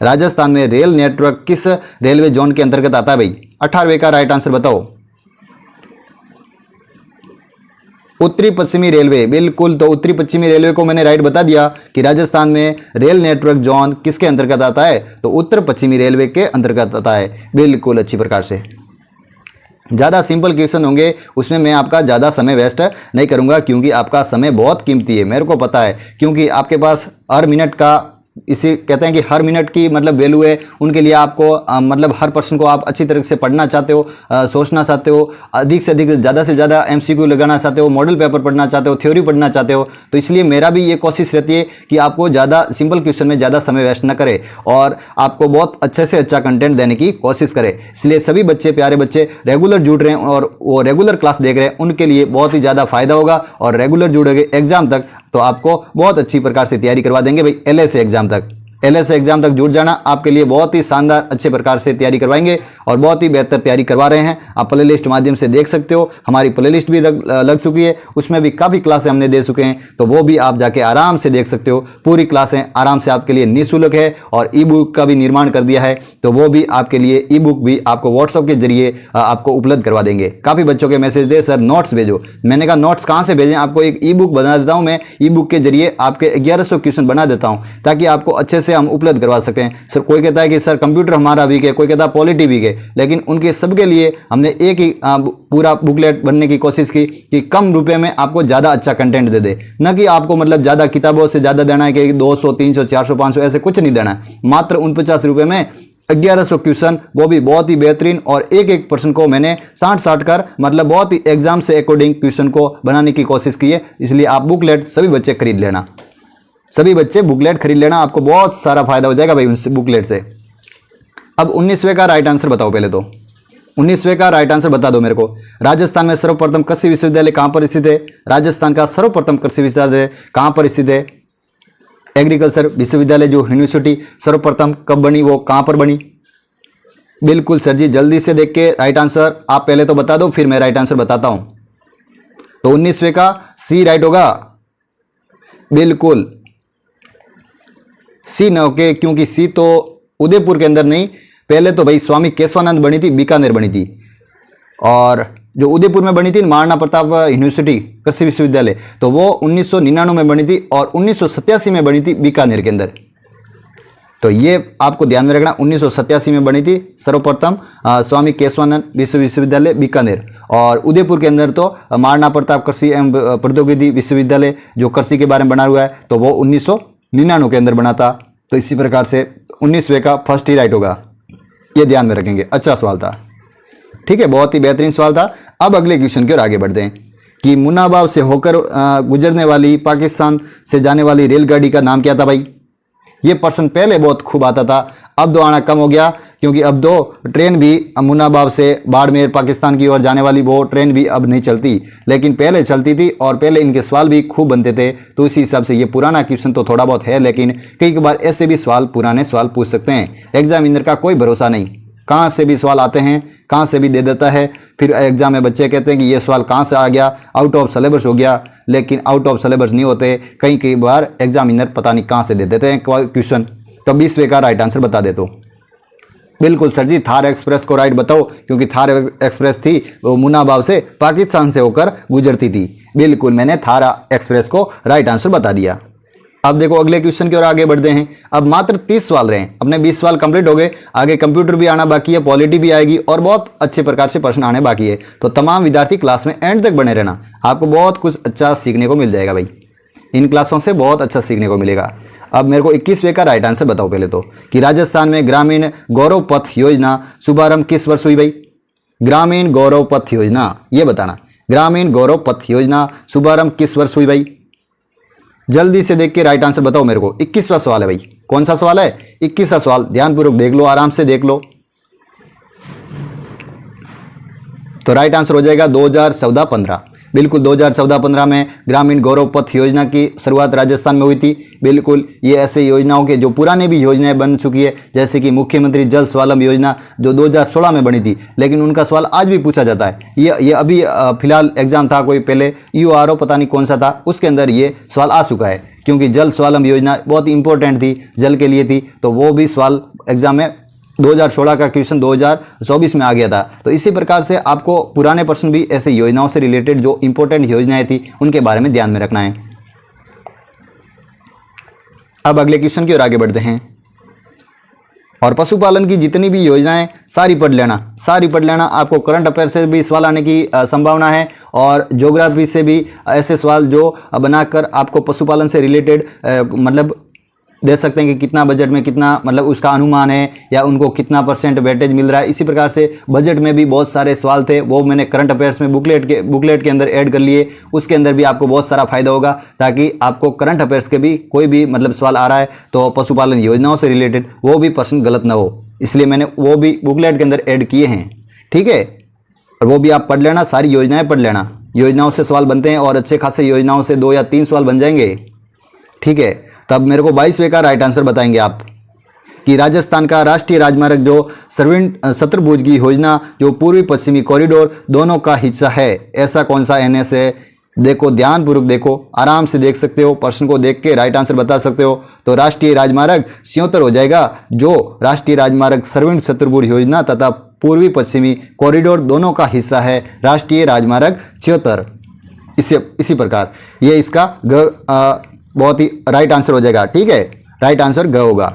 राजस्थान में रेल नेटवर्क किस रेलवे जोन के अंतर्गत आता है भाई? 18वें का राइट आंसर बताओ। उत्तरी पश्चिमी रेलवे। बिल्कुल, तो उत्तरी पश्चिमी रेलवे को मैंने राइट बता दिया कि राजस्थान में रेल नेटवर्क जोन किसके अंतर्गत आता है? तो उत्तर पश्चिमी रेलवे के अंतर्गत आता है। बिल्कुल अच्छी प्रकार से। ज़्यादा सिंपल क्वेश्चन होंगे, उसमें मैं आपका ज़्यादा समय वेस्ट नहीं करूंगा, क्योंकि आपका समय बहुत कीमती है, मेरे को पता है। क्योंकि आपके पास हर मिनट का, इसे कहते हैं कि हर मिनट की मतलब वैल्यू है। उनके लिए आपको मतलब हर पर्सन को आप अच्छी तरह से पढ़ना चाहते हो, सोचना चाहते हो, अधिक से अधिक ज़्यादा से ज़्यादा एमसीक्यू लगाना चाहते हो, मॉडल पेपर पढ़ना चाहते हो, थ्योरी पढ़ना चाहते हो। तो इसलिए मेरा भी ये कोशिश रहती है कि आपको ज़्यादा सिंपल क्वेश्चन में ज़्यादा समय वेस्ट न करे और आपको बहुत अच्छे से अच्छा कंटेंट देने की कोशिश करे। इसलिए सभी बच्चे, प्यारे बच्चे रेगुलर जुड़ रहे हैं और वो रेगुलर क्लास देख रहे हैं, उनके लिए बहुत ही ज़्यादा फायदा होगा। और रेगुलर जुड़ेंगे एग्जाम तक तो आपको बहुत अच्छी प्रकार से तैयारी करवा देंगे भाई। LS एग्जाम तक, LS एग्जाम तक जुड़ जाना, आपके लिए बहुत ही शानदार अच्छे प्रकार से तैयारी करवाएंगे और बहुत ही बेहतर तैयारी करवा रहे हैं। आप प्ले लिस्ट माध्यम से देख सकते हो, हमारी प्ले लिस्ट भी लग चुकी है, उसमें भी काफ़ी क्लासें हमने दे चुके हैं, तो वो भी आप जाके आराम से देख सकते हो। पूरी क्लासें आराम से आपके लिए निःशुल्क है और ई बुक का भी निर्माण कर दिया है, तो वो भी आपके लिए ई बुक भी आपको व्हाट्सअप के जरिए आपको उपलब्ध करवा देंगे। काफ़ी बच्चों के मैसेज दे, सर नोट्स भेजो। मैंने कहा नोट्स कहाँ से भेजें? आपको एक ई बुक बना देता हूँ मैं, ई बुक के जरिए आपके 1100 क्वेश्चन बना देता हूँ ताकि आपको अच्छे से हम उपलब्ध करवा सकें। सर कोई कहता है कि सर कंप्यूटर हमारा वीक है, कोई कहता है पॉलिटी वीक है, लेकिन उनके सबके लिए हमने एक ही पूरा बुकलेट बनने की कोशिश की कि कम रुपए में आपको ज़्यादा अच्छा कंटेंट दे दे। न कि आपको मतलब ज़्यादा किताबों से ज़्यादा देना है कि 200, 300, 400, 500 ऐसे कुछ नहीं देना है। मात्र 49 रुपये में 1100 क्वेश्चन, वो भी बहुत ही बेहतरीन, और एक एक पर्सन को मैंने 60 कर मतलब बहुत ही एग्जाम से अकॉर्डिंग क्वेश्चन को बनाने की कोशिश की है। इसलिए आप बुकलेट सभी बच्चे खरीद लेना, सभी बच्चे बुकलेट खरीद लेना, आपको बहुत सारा फायदा हो जाएगा भाई उनसे बुकलेट से। अब 19वें का राइट आंसर बताओ। पहले तो 19वें का राइट आंसर बता दो मेरे को। राजस्थान में सर्वप्रथम कृषि विश्वविद्यालय कहाँ पर स्थित है? राजस्थान का सर्वप्रथम कृषि विश्वविद्यालय कहाँ पर स्थित है? एग्रीकल्चर विश्वविद्यालय जो यूनिवर्सिटी सर्वप्रथम कब बनी, वो कहाँ पर बनी? बिल्कुल सर जी, जल्दी से देख के राइट आंसर आप पहले तो बता दो, फिर मैं राइट आंसर बताता हूं। तो 19वें का सी राइट होगा। बिल्कुल सी न होके, क्योंकि सी तो उदयपुर के अंदर नहीं, पहले तो भाई स्वामी केशवानंद बनी थी, बीकानेर बनी थी। और जो उदयपुर में बनी थी महाराणा प्रताप यूनिवर्सिटी कृषि विश्वविद्यालय, तो वो 1999 में बनी थी और 1987 में बनी थी बीकानेर के अंदर। तो ये आपको ध्यान में रखना, 1987 में बनी थी सर्वप्रथम स्वामी केशवानंद विश्वविद्यालय बीकानेर। और उदयपुर के अंदर तो महाराणा प्रताप कृषि एवं प्रौद्योगिकी विश्वविद्यालय जो कृषि के बारे में बना हुआ है, तो वो 1999 के अंदर बना था। तो इसी प्रकार से 19वें का फर्स्ट ही राइट होगा, ये ध्यान में रखेंगे। अच्छा सवाल था, ठीक है, बहुत ही बेहतरीन सवाल था। अब अगले क्वेश्चन की ओर आगे बढ़ते हैं कि मुनाबाव से होकर गुजरने वाली पाकिस्तान से जाने वाली रेलगाड़ी का नाम क्या था भाई। ये प्रश्न पहले बहुत खूब आता था, अब तो आना कम हो गया, क्योंकि अब दो ट्रेन भी मुनाबाव से बाड़मेर पाकिस्तान की ओर जाने वाली वो ट्रेन भी अब नहीं चलती, लेकिन पहले चलती थी और पहले इनके सवाल भी खूब बनते थे। तो इसी हिसाब से ये पुराना क्वेश्चन तो थोड़ा बहुत है, लेकिन कई बार ऐसे भी सवाल पुराने सवाल पूछ सकते हैं। एग्जामिनर का कोई भरोसा नहीं, कहाँ से भी सवाल आते हैं, कहाँ से भी दे देता है। फिर एग्जाम में बच्चे कहते हैं कि ये सवाल कहाँ से आ गया, आउट ऑफ सिलेबस हो गया, लेकिन आउट ऑफ सिलेबस नहीं होते। कई बार एग्जामिनर पता नहीं कहाँ से दे देते हैं क्वेश्चन। तो 20वें का राइट आंसर बता दे तो बिल्कुल सर जी, थार एक्सप्रेस को राइट बताओ, क्योंकि थार एक्सप्रेस थी वो मुनाबाव से पाकिस्तान से होकर गुजरती थी। बिल्कुल, मैंने थार एक्सप्रेस को राइट आंसर बता दिया। अब देखो अगले क्वेश्चन की ओर आगे बढ़ते हैं। अब मात्र 30 सवाल रहे, अपने 20 सवाल कंप्लीट हो गए। आगे कंप्यूटर भी आना बाकी है, पॉलिटी भी आएगी और बहुत अच्छे प्रकार से प्रश्न आने बाकी है। तो तमाम विद्यार्थी क्लास में एंड तक बने रहना, आपको बहुत कुछ अच्छा सीखने को मिल जाएगा भाई। इन क्लासों से बहुत अच्छा सीखने को मिलेगा। अब मेरे को 21वें का राइट आंसर बताओ पहले तो, कि राजस्थान में ग्रामीण गौरव पथ योजना शुभारंभ किस वर्ष हुई भाई। ग्रामीण गौरव पथ योजना, ये बताना, ग्रामीण गौरव पथ योजना शुभारंभ किस वर्ष हुई भाई। जल्दी से देख के राइट आंसर बताओ मेरे को। 21वां सवाल है भाई, कौन सा सवाल है, 21वां सवाल, ध्यानपूर्वक देख लो, आराम से देख लो। तो राइट आंसर हो जाएगा 2014-15। बिल्कुल 2014-15 में ग्रामीण गौरव पथ योजना की शुरुआत राजस्थान में हुई थी। बिल्कुल, ये ऐसे योजनाओं के जो पुराने भी योजनाएं बन चुकी है, जैसे कि मुख्यमंत्री जल स्वावलंब योजना जो 2016 में बनी थी, लेकिन उनका सवाल आज भी पूछा जाता है। ये अभी फिलहाल एग्जाम था कोई पहले, URO पता नहीं कौन सा था, उसके अंदर ये सवाल आ चुका है, क्योंकि जल स्वावलंब योजना बहुत इंपॉर्टेंट थी, जल के लिए थी। तो वो भी सवाल एग्जाम में 2016 का क्वेश्चन 2024 में आ गया था। तो इसी प्रकार से आपको पुराने प्रश्न भी ऐसे योजनाओं से रिलेटेड जो इंपॉर्टेंट योजनाएं थी उनके बारे में ध्यान में रखना है। अब अगले क्वेश्चन की ओर आगे बढ़ते हैं। और पशुपालन की जितनी भी योजनाएं सारी पढ़ लेना, सारी पढ़ लेना। आपको करंट अफेयर से भी सवाल आने की संभावना है और ज्योग्राफी से भी ऐसे सवाल जो बनाकर आपको पशुपालन से रिलेटेड मतलब दे सकते हैं कि कितना बजट में कितना मतलब उसका अनुमान है, या उनको कितना % वेटेज मिल रहा है। इसी प्रकार से बजट में भी बहुत सारे सवाल थे, वो मैंने करंट अफेयर्स में बुकलेट के अंदर ऐड कर लिए। उसके अंदर भी आपको बहुत सारा फायदा होगा, ताकि आपको करंट अफेयर्स के भी कोई भी मतलब सवाल आ रहा है तो पशुपालन योजनाओं से रिलेटेड वो भी प्रश्न गलत ना हो, इसलिए मैंने वो भी बुकलेट के अंदर ऐड किए हैं। ठीक है, और वो भी आप पढ़ लेना, सारी योजनाएं पढ़ लेना। योजनाओं से सवाल बनते हैं और अच्छे खासे योजनाओं से 2 या 3 सवाल बन जाएंगे। ठीक है, तब मेरे को 22वें का राइट आंसर बताएंगे आप, कि राजस्थान का राष्ट्रीय राजमार्ग जो शत्रुभुज की योजना जो पूर्वी पश्चिमी कॉरिडोर दोनों का हिस्सा है, ऐसा कौन सा NS है। देखो ध्यानपूर्वक देखो, आराम से देख सकते हो, प्रश्न को देख के राइट आंसर बता सकते हो। तो राष्ट्रीय राजमार्ग 76 हो जाएगा, जो राष्ट्रीय राजमार्ग सर्विंट शत्रुभुज योजना तथा पूर्वी पश्चिमी कॉरिडोर दोनों का हिस्सा है, राष्ट्रीय राजमार्ग 76। इसी प्रकार ये इसका बहुत ही राइट आंसर हो जाएगा। ठीक है, राइट आंसर ग होगा।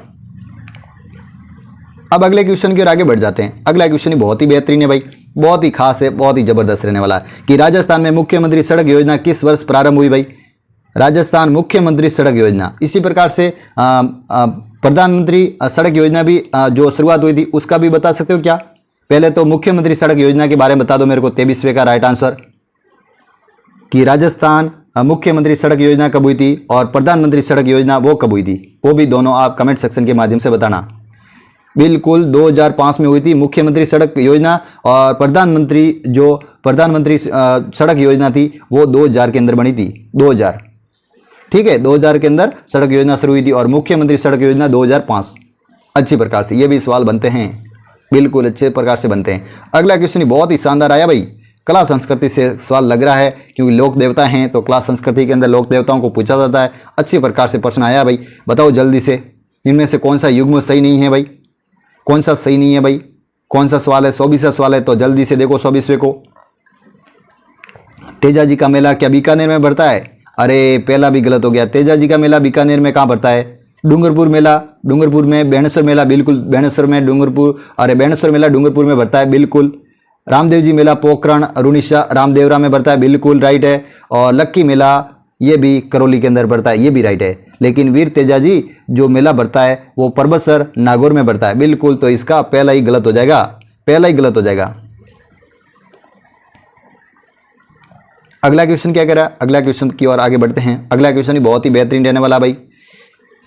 अब अगले क्वेश्चन की ओर आगे बढ़ जाते हैं। अगला क्वेश्चन बहुत ही बेहतरीन है भाई, बहुत ही खास है, बहुत ही जबरदस्त रहने वाला है, कि राजस्थान में मुख्यमंत्री सड़क योजना किस वर्ष प्रारंभ हुई भाई। राजस्थान मुख्यमंत्री सड़क योजना, इसी प्रकार से प्रधानमंत्री सड़क योजना भी जो शुरुआत हुई थी उसका भी बता सकते हो क्या। पहले तो मुख्यमंत्री सड़क योजना के बारे में बता दो मेरे को, 23वें का राइट आंसर, कि राजस्थान मुख्यमंत्री सड़क योजना कब हुई थी और प्रधानमंत्री सड़क योजना वो कब हुई थी, वो भी दोनों आप कमेंट सेक्शन के माध्यम से बताना। बिल्कुल 2005 में हुई थी मुख्यमंत्री सड़क योजना, और प्रधानमंत्री सड़क योजना थी वो 2000 के अंदर बनी थी, 2000। ठीक है, 2000 के अंदर सड़क योजना शुरू हुई थी और मुख्यमंत्री सड़क योजना 2005। अच्छी प्रकार से ये भी सवाल बनते हैं, बिल्कुल अच्छे प्रकार से बनते हैं। अगला क्वेश्चन बहुत ही शानदार आया भाई, कला संस्कृति से सवाल लग रहा है, क्योंकि लोक देवता हैं तो कला संस्कृति के अंदर लोक देवताओं को पूछा जाता है। अच्छी प्रकार से प्रश्न आया भाई, बताओ जल्दी से। इनमें से कौन सा युग्म सही नहीं है भाई, कौन सा सही नहीं है भाई, कौन सा सवाल है, 24वां सवाल है, तो जल्दी से देखो 24वें को। तेजाजी का मेला क्या बीकानेर में बढ़ता है? अरे पहला भी गलत हो गया, तेजाजी का मेला बीकानेर में कहाँ बढ़ता है? डूंगरपुर मेला, डूंगरपुर में। बेणेश्वर मेला, बिल्कुल बेणेश्वर में, डूंगरपुर, अरे बेणेश्वर मेला डूंगरपुर में बढ़ता है, बिल्कुल। रामदेव जी मेला पोखरण अरुणिशा रामदेवरा में बढ़ता है, बिल्कुल राइट है। और लक्की मेला ये भी करौली के अंदर बढ़ता है, ये भी राइट है। लेकिन वीर तेजाजी जो मेला बढ़ता है वो परबतसर नागौर में बढ़ता है, बिल्कुल। तो इसका पहला ही गलत हो जाएगा, पहला ही गलत हो जाएगा। अगला क्वेश्चन क्या कह रहा है? अगला क्वेश्चन की ओर आगे बढ़ते हैं। अगला क्वेश्चन ही बहुत ही बेहतरीन रहने वाला भाई,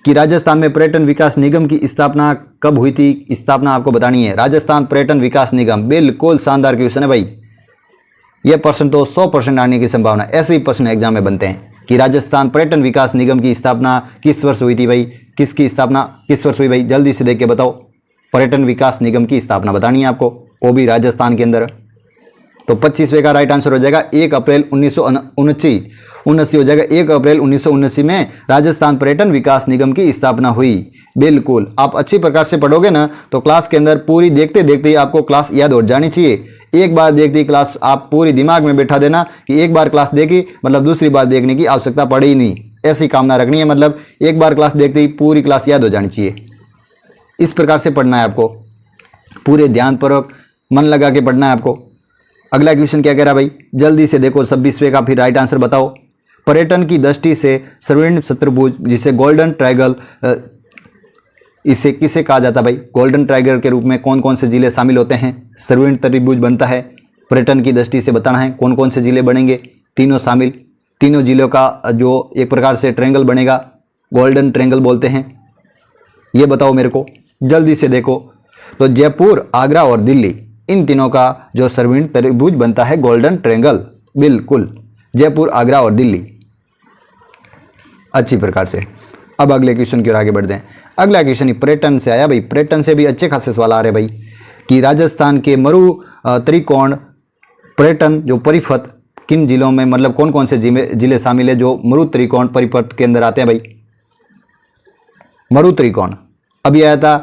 कि राजस्थान में पर्यटन विकास निगम की स्थापना कब हुई थी? स्थापना आपको बतानी है। राजस्थान पर्यटन विकास निगम, बिल्कुल शानदार क्वेश्चन है भाई। यह प्रश्न तो 100% आने की संभावना, ऐसे ही प्रश्न एग्जाम में बनते हैं कि राजस्थान पर्यटन विकास निगम की स्थापना किस वर्ष हुई थी भाई? किसकी स्थापना किस वर्ष हुई भाई? जल्दी से देख के बताओ। पर्यटन विकास निगम की स्थापना बतानी है आपको, वो भी राजस्थान के अंदर। तो 25वें का राइट आंसर हो जाएगा 1 अप्रैल 1979 हो जाएगा। 1 अप्रैल 1979 में राजस्थान पर्यटन विकास निगम की स्थापना हुई, बिल्कुल। आप अच्छी प्रकार से पढ़ोगे ना तो क्लास के अंदर पूरी देखते देखते ही आपको क्लास याद हो जानी चाहिए। एक बार देखते ही क्लास आप पूरी दिमाग में बैठा देना कि एक बार क्लास देखी मतलब दूसरी बार देखने की आवश्यकता पड़े ही नहीं, ऐसी कामना रखनी है। मतलब एक बार क्लास देखते ही पूरी क्लास याद हो जानी चाहिए। इस प्रकार से पढ़ना है आपको, पूरे ध्यानपूर्वक मन लगा के पढ़ना है आपको। अगला क्वेश्चन क्या कह रहा है भाई? जल्दी से देखो 26वें का फिर राइट आंसर बताओ। पर्यटन की दृष्टि से स्वर्णिम चतुर्भुज, जिसे गोल्डन ट्रायंगल, इसे किसे कहा जाता है भाई? गोल्डन ट्रायंगल के रूप में कौन कौन से जिले शामिल होते हैं? स्वर्णिम त्रिभुज बनता है। पर्यटन की दृष्टि से बताना है कौन कौन से जिले बनेंगे, तीनों शामिल, तीनों जिलों का जो एक प्रकार से ट्रायंगल बनेगा, गोल्डन ट्रायंगल बोलते हैं। ये बताओ मेरे को, जल्दी से देखो। तो जयपुर, आगरा और दिल्ली, इन तीनों का जो स्वर्णिम त्रिभुज बनता है गोल्डन ट्रायंगल, बिल्कुल। जयपुर, आगरा और दिल्ली, अच्छी प्रकार से। अब अगले क्वेश्चन की ओर आगे बढ़ते हैं। अगला क्वेश्चन ही पर्यटन से आया भाई, पर्यटन से भी अच्छे खासे सवाल आ रहे भाई, कि राजस्थान के मरु त्रिकोण पर्यटन जो परिपथ किन जिलों में, मतलब कौन कौन से जिले शामिल है जो मरु त्रिकोण परिपथ के अंदर आते हैं भाई? मरु त्रिकोण अभी आया था,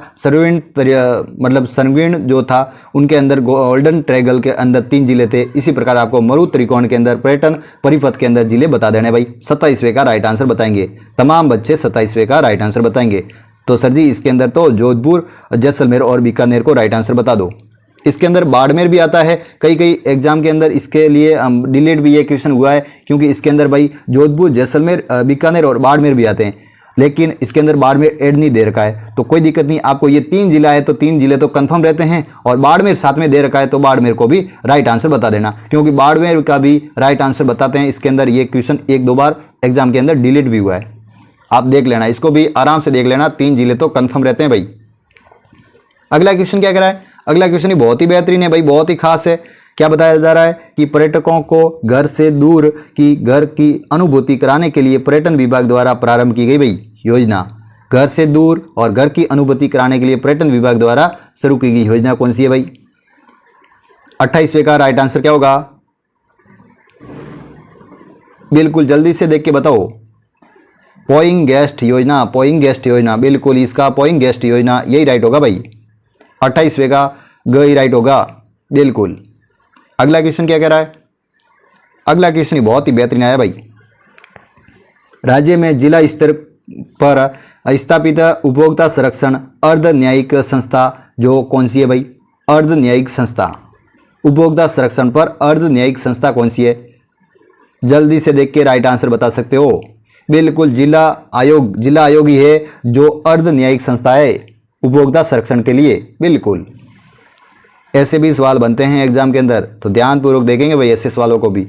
मतलब सर्विण जो था उनके अंदर गोल्डन ट्रायंगल के अंदर 3 जिले थे। इसी प्रकार आपको मरु त्रिकोण के अंदर पर्यटन परिपथ के अंदर जिले बता देने भाई। 27वें का राइट आंसर बताएंगे तमाम बच्चे, 27वें का राइट आंसर बताएंगे। तो सर जी इसके अंदर तो जोधपुर, जैसलमेर और बीकानेर को राइट आंसर बता दो। इसके अंदर बाड़मेर भी आता है, कई एग्जाम के अंदर इसके लिए डिलीट भी ये क्वेश्चन हुआ है, क्योंकि इसके अंदर भाई जोधपुर, जैसलमेर, बीकानेर और बाड़मेर भी आते हैं, लेकिन इसके अंदर बाड़मेर ऐड नहीं दे रखा है। तो कोई दिक्कत नहीं, आपको ये 3 जिला है तो 3 जिले तो कंफर्म रहते हैं, और बाड़मेर साथ में दे रखा है तो बाड़मेर को भी राइट आंसर बता देना, क्योंकि बाड़मेर का भी राइट आंसर बताते हैं। इसके अंदर ये क्वेश्चन 1-2 बार एग्जाम के अंदर डिलीट भी हुआ है, आप देख लेना, इसको भी आराम से देख लेना। 3 जिले तो कंफर्म रहते हैं भाई। अगला क्वेश्चन क्या कह रहा है? अगला क्वेश्चन ही बहुत ही बेहतरीन है भाई, बहुत ही खास है। क्या बताया जा रहा है कि पर्यटकों को घर से दूर की घर की अनुभूति कराने के लिए पर्यटन विभाग द्वारा प्रारंभ की गई भाई योजना। घर से दूर और घर की अनुभूति कराने के लिए पर्यटन विभाग द्वारा शुरू की गई योजना कौन सी है भाई? 28वें का राइट आंसर क्या होगा? बिल्कुल जल्दी से देख के बताओ। पोइंग गेस्ट योजना, पोइंग गेस्ट योजना, बिल्कुल इसका पोइंग गेस्ट योजना यही राइट होगा भाई। 28वें का ग ही राइट होगा, बिल्कुल। अगला क्वेश्चन क्या कह रहा है? अगला क्वेश्चन ही बहुत ही बेहतरीन आया भाई। राज्य में जिला स्तर पर स्थापित उपभोक्ता संरक्षण अर्ध न्यायिक संस्था जो कौन सी है भाई? अर्ध न्यायिक संस्था, उपभोक्ता संरक्षण पर अर्ध न्यायिक संस्था कौन सी है? जल्दी से देख के राइट आंसर बता सकते हो। बिल्कुल जिला आयोग ही है जो अर्ध न्यायिक संस्था है उपभोक्ता संरक्षण के लिए, बिल्कुल। ऐसे भी सवाल बनते हैं एग्जाम के अंदर, तो ध्यानपूर्वक देखेंगे भाई ऐसे सवालों को भी।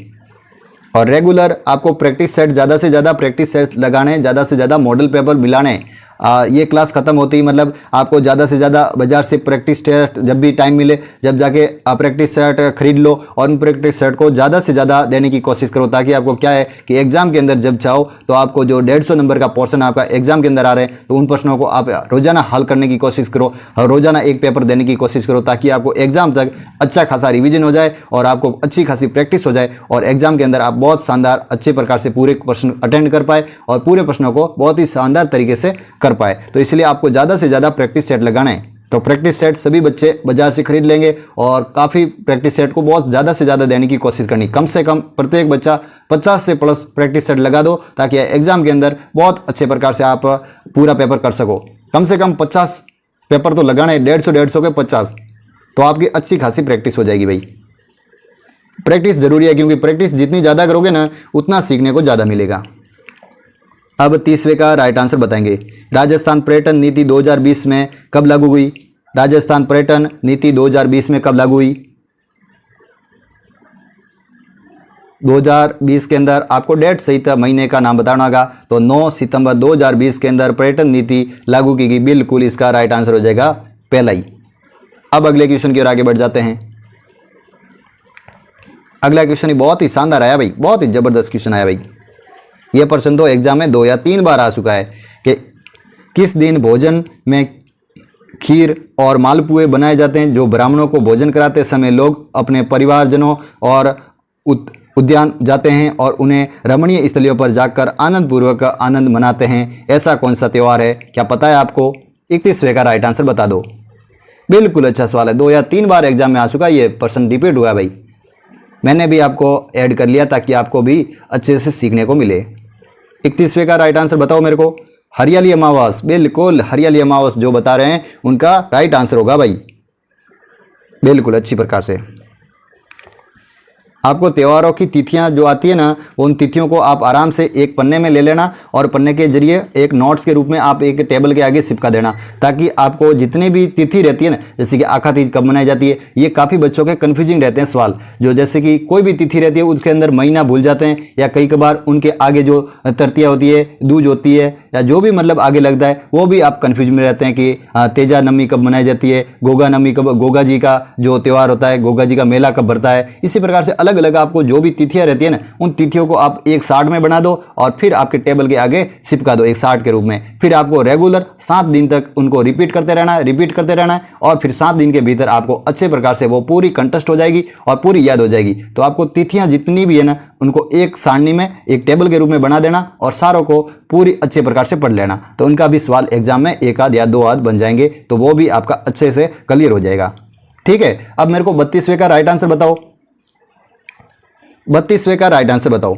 और रेगुलर आपको प्रैक्टिस सेट, ज़्यादा से ज़्यादा प्रैक्टिस सेट लगाने, ज़्यादा से ज़्यादा मॉडल पेपर मिलाने। ये क्लास ख़त्म होती ही मतलब आपको ज़्यादा से ज़्यादा बाजार से प्रैक्टिस सेट जब भी टाइम मिले, जब जाके प्रैक्टिस सेट खरीद लो और उन प्रैक्टिस सेट को ज़्यादा से ज़्यादा देने की कोशिश करो, ताकि आपको क्या है कि एग्जाम के अंदर जब चाहो तो आपको जो 150 नंबर का पोर्शन आपका एग्जाम के अंदर आ रहे हैं, तो उन प्रश्नों को आप रोजाना हल करने की कोशिश करो और रोजाना एक पेपर देने की कोशिश करो, ताकि आपको एग्जाम तक अच्छा खासा रिवीजन हो जाए और आपको अच्छी खासी प्रैक्टिस हो जाए और एग्जाम के अंदर आप बहुत शानदार अच्छे प्रकार से पूरे प्रश्न अटेंड कर पाए और पूरे प्रश्नों को बहुत ही शानदार तरीके से कर पाए। तो इसलिए आपको ज़्यादा से ज़्यादा प्रैक्टिस सेट लगाना है। तो प्रैक्टिस सेट सभी बच्चे बाजार से खरीद लेंगे और काफ़ी प्रैक्टिस सेट को बहुत ज़्यादा से ज़्यादा देने की कोशिश करनी। कम से कम प्रत्येक बच्चा 50 से प्लस प्रैक्टिस सेट लगा दो ताकि एग्जाम के अंदर बहुत अच्छे प्रकार से आप पूरा पेपर कर सको। कम से कम 50 पेपर तो लगाना है, 150 के 50, तो आपकी अच्छी खासी प्रैक्टिस हो जाएगी भाई। प्रैक्टिस जरूरी है क्योंकि प्रैक्टिस जितनी ज़्यादा करोगे ना उतना सीखने को ज़्यादा मिलेगा। अब 30वें का राइट आंसर बताएंगे। राजस्थान पर्यटन नीति 2020 में कब लागू हुई? राजस्थान पर्यटन नीति 2020 में कब लागू हुई? 2020 के अंदर आपको डेट सहित महीने का नाम बताना होगा। तो 9 सितंबर 2020 के अंदर पर्यटन नीति लागू की गई। बिल्कुल इसका राइट आंसर हो जाएगा पहला ही। अब अगले क्वेश्चन की ओर आगे बढ़ जाते हैं। अगला क्वेश्चन बहुत ही शानदार आया भाई, बहुत ही जबरदस्त क्वेश्चन आया भाई। यह प्रश्न तो एग्जाम में 2 या 3 बार आ चुका है कि किस दिन भोजन में खीर और मालपुए बनाए जाते हैं जो ब्राह्मणों को भोजन कराते समय लोग अपने परिवारजनों और उद्यान जाते हैं और उन्हें रमणीय स्थलियों पर जाकर आनंदपूर्वक आनंद मनाते हैं। ऐसा कौन सा त्यौहार है? क्या पता है आपको? 31वें का राइट आंसर बता दो। बिल्कुल अच्छा सवाल है, 2 या 3 बार एग्जाम में आ चुका है, ये प्रश्न रिपीट हुआ भाई। मैंने भी आपको ऐड कर लिया ताकि आपको भी अच्छे से सीखने को मिले। 31वें का राइट आंसर बताओ मेरे को। हरियाली अमावस, बिल्कुल हरियाली अमावस जो बता रहे हैं उनका राइट आंसर होगा भाई, बिल्कुल अच्छी प्रकार से। आपको त्योहारों की तिथियां जो आती है ना, उन तिथियों को आप आराम से एक पन्ने में ले लेना और पन्ने के जरिए एक नोट्स के रूप में आप एक टेबल के आगे चिपका देना ताकि आपको जितनी भी तिथि रहती है ना, जैसे कि आखा तीज कब मनाई जाती है, ये काफ़ी बच्चों के कन्फ्यूजिंग रहते हैं सवाल। जो जैसे कि कोई भी तिथि रहती है उसके अंदर महीना भूल जाते हैं या कई कबार उनके आगे जो तृतीया होती है, दूज होती है या जो भी मतलब आगे लगता है वो भी आप कन्फ्यूज में रहते हैं कि तेजा नवमी कब मनाई जाती है, गोगा नवमी कब, गोगा जी का जो त्यौहार होता है, गोगा जी का मेला कब भरता है। इसी प्रकार से अलग अलग आपको जो भी तिथियां रहती है ना, उन तिथियों को आप एक चार्ट में बना दो और फिर आपके टेबल के आगे चिपका दो एक चार्ट के रूप में। फिर आपको रेगुलर 7 दिन तक उनको रिपीट करते रहना है और फिर 7 दिन के भीतर आपको अच्छे प्रकार से वो पूरी कंटेस्ट हो जाएगी और पूरी याद हो जाएगी। तो आपको तिथियां जितनी भी है ना उनको एक सारणी में एक टेबल के रूप में बना देना और सारों को पूरी अच्छे प्रकार से पढ़ लेना। तो उनका भी सवाल एग्जाम में 1 आध या 2 आध बन जाएंगे, तो वो भी आपका अच्छे से क्लियर हो जाएगा। ठीक है, अब मेरे को 32वें का राइट आंसर बताओ। 32वें का राइट आंसर बताओ।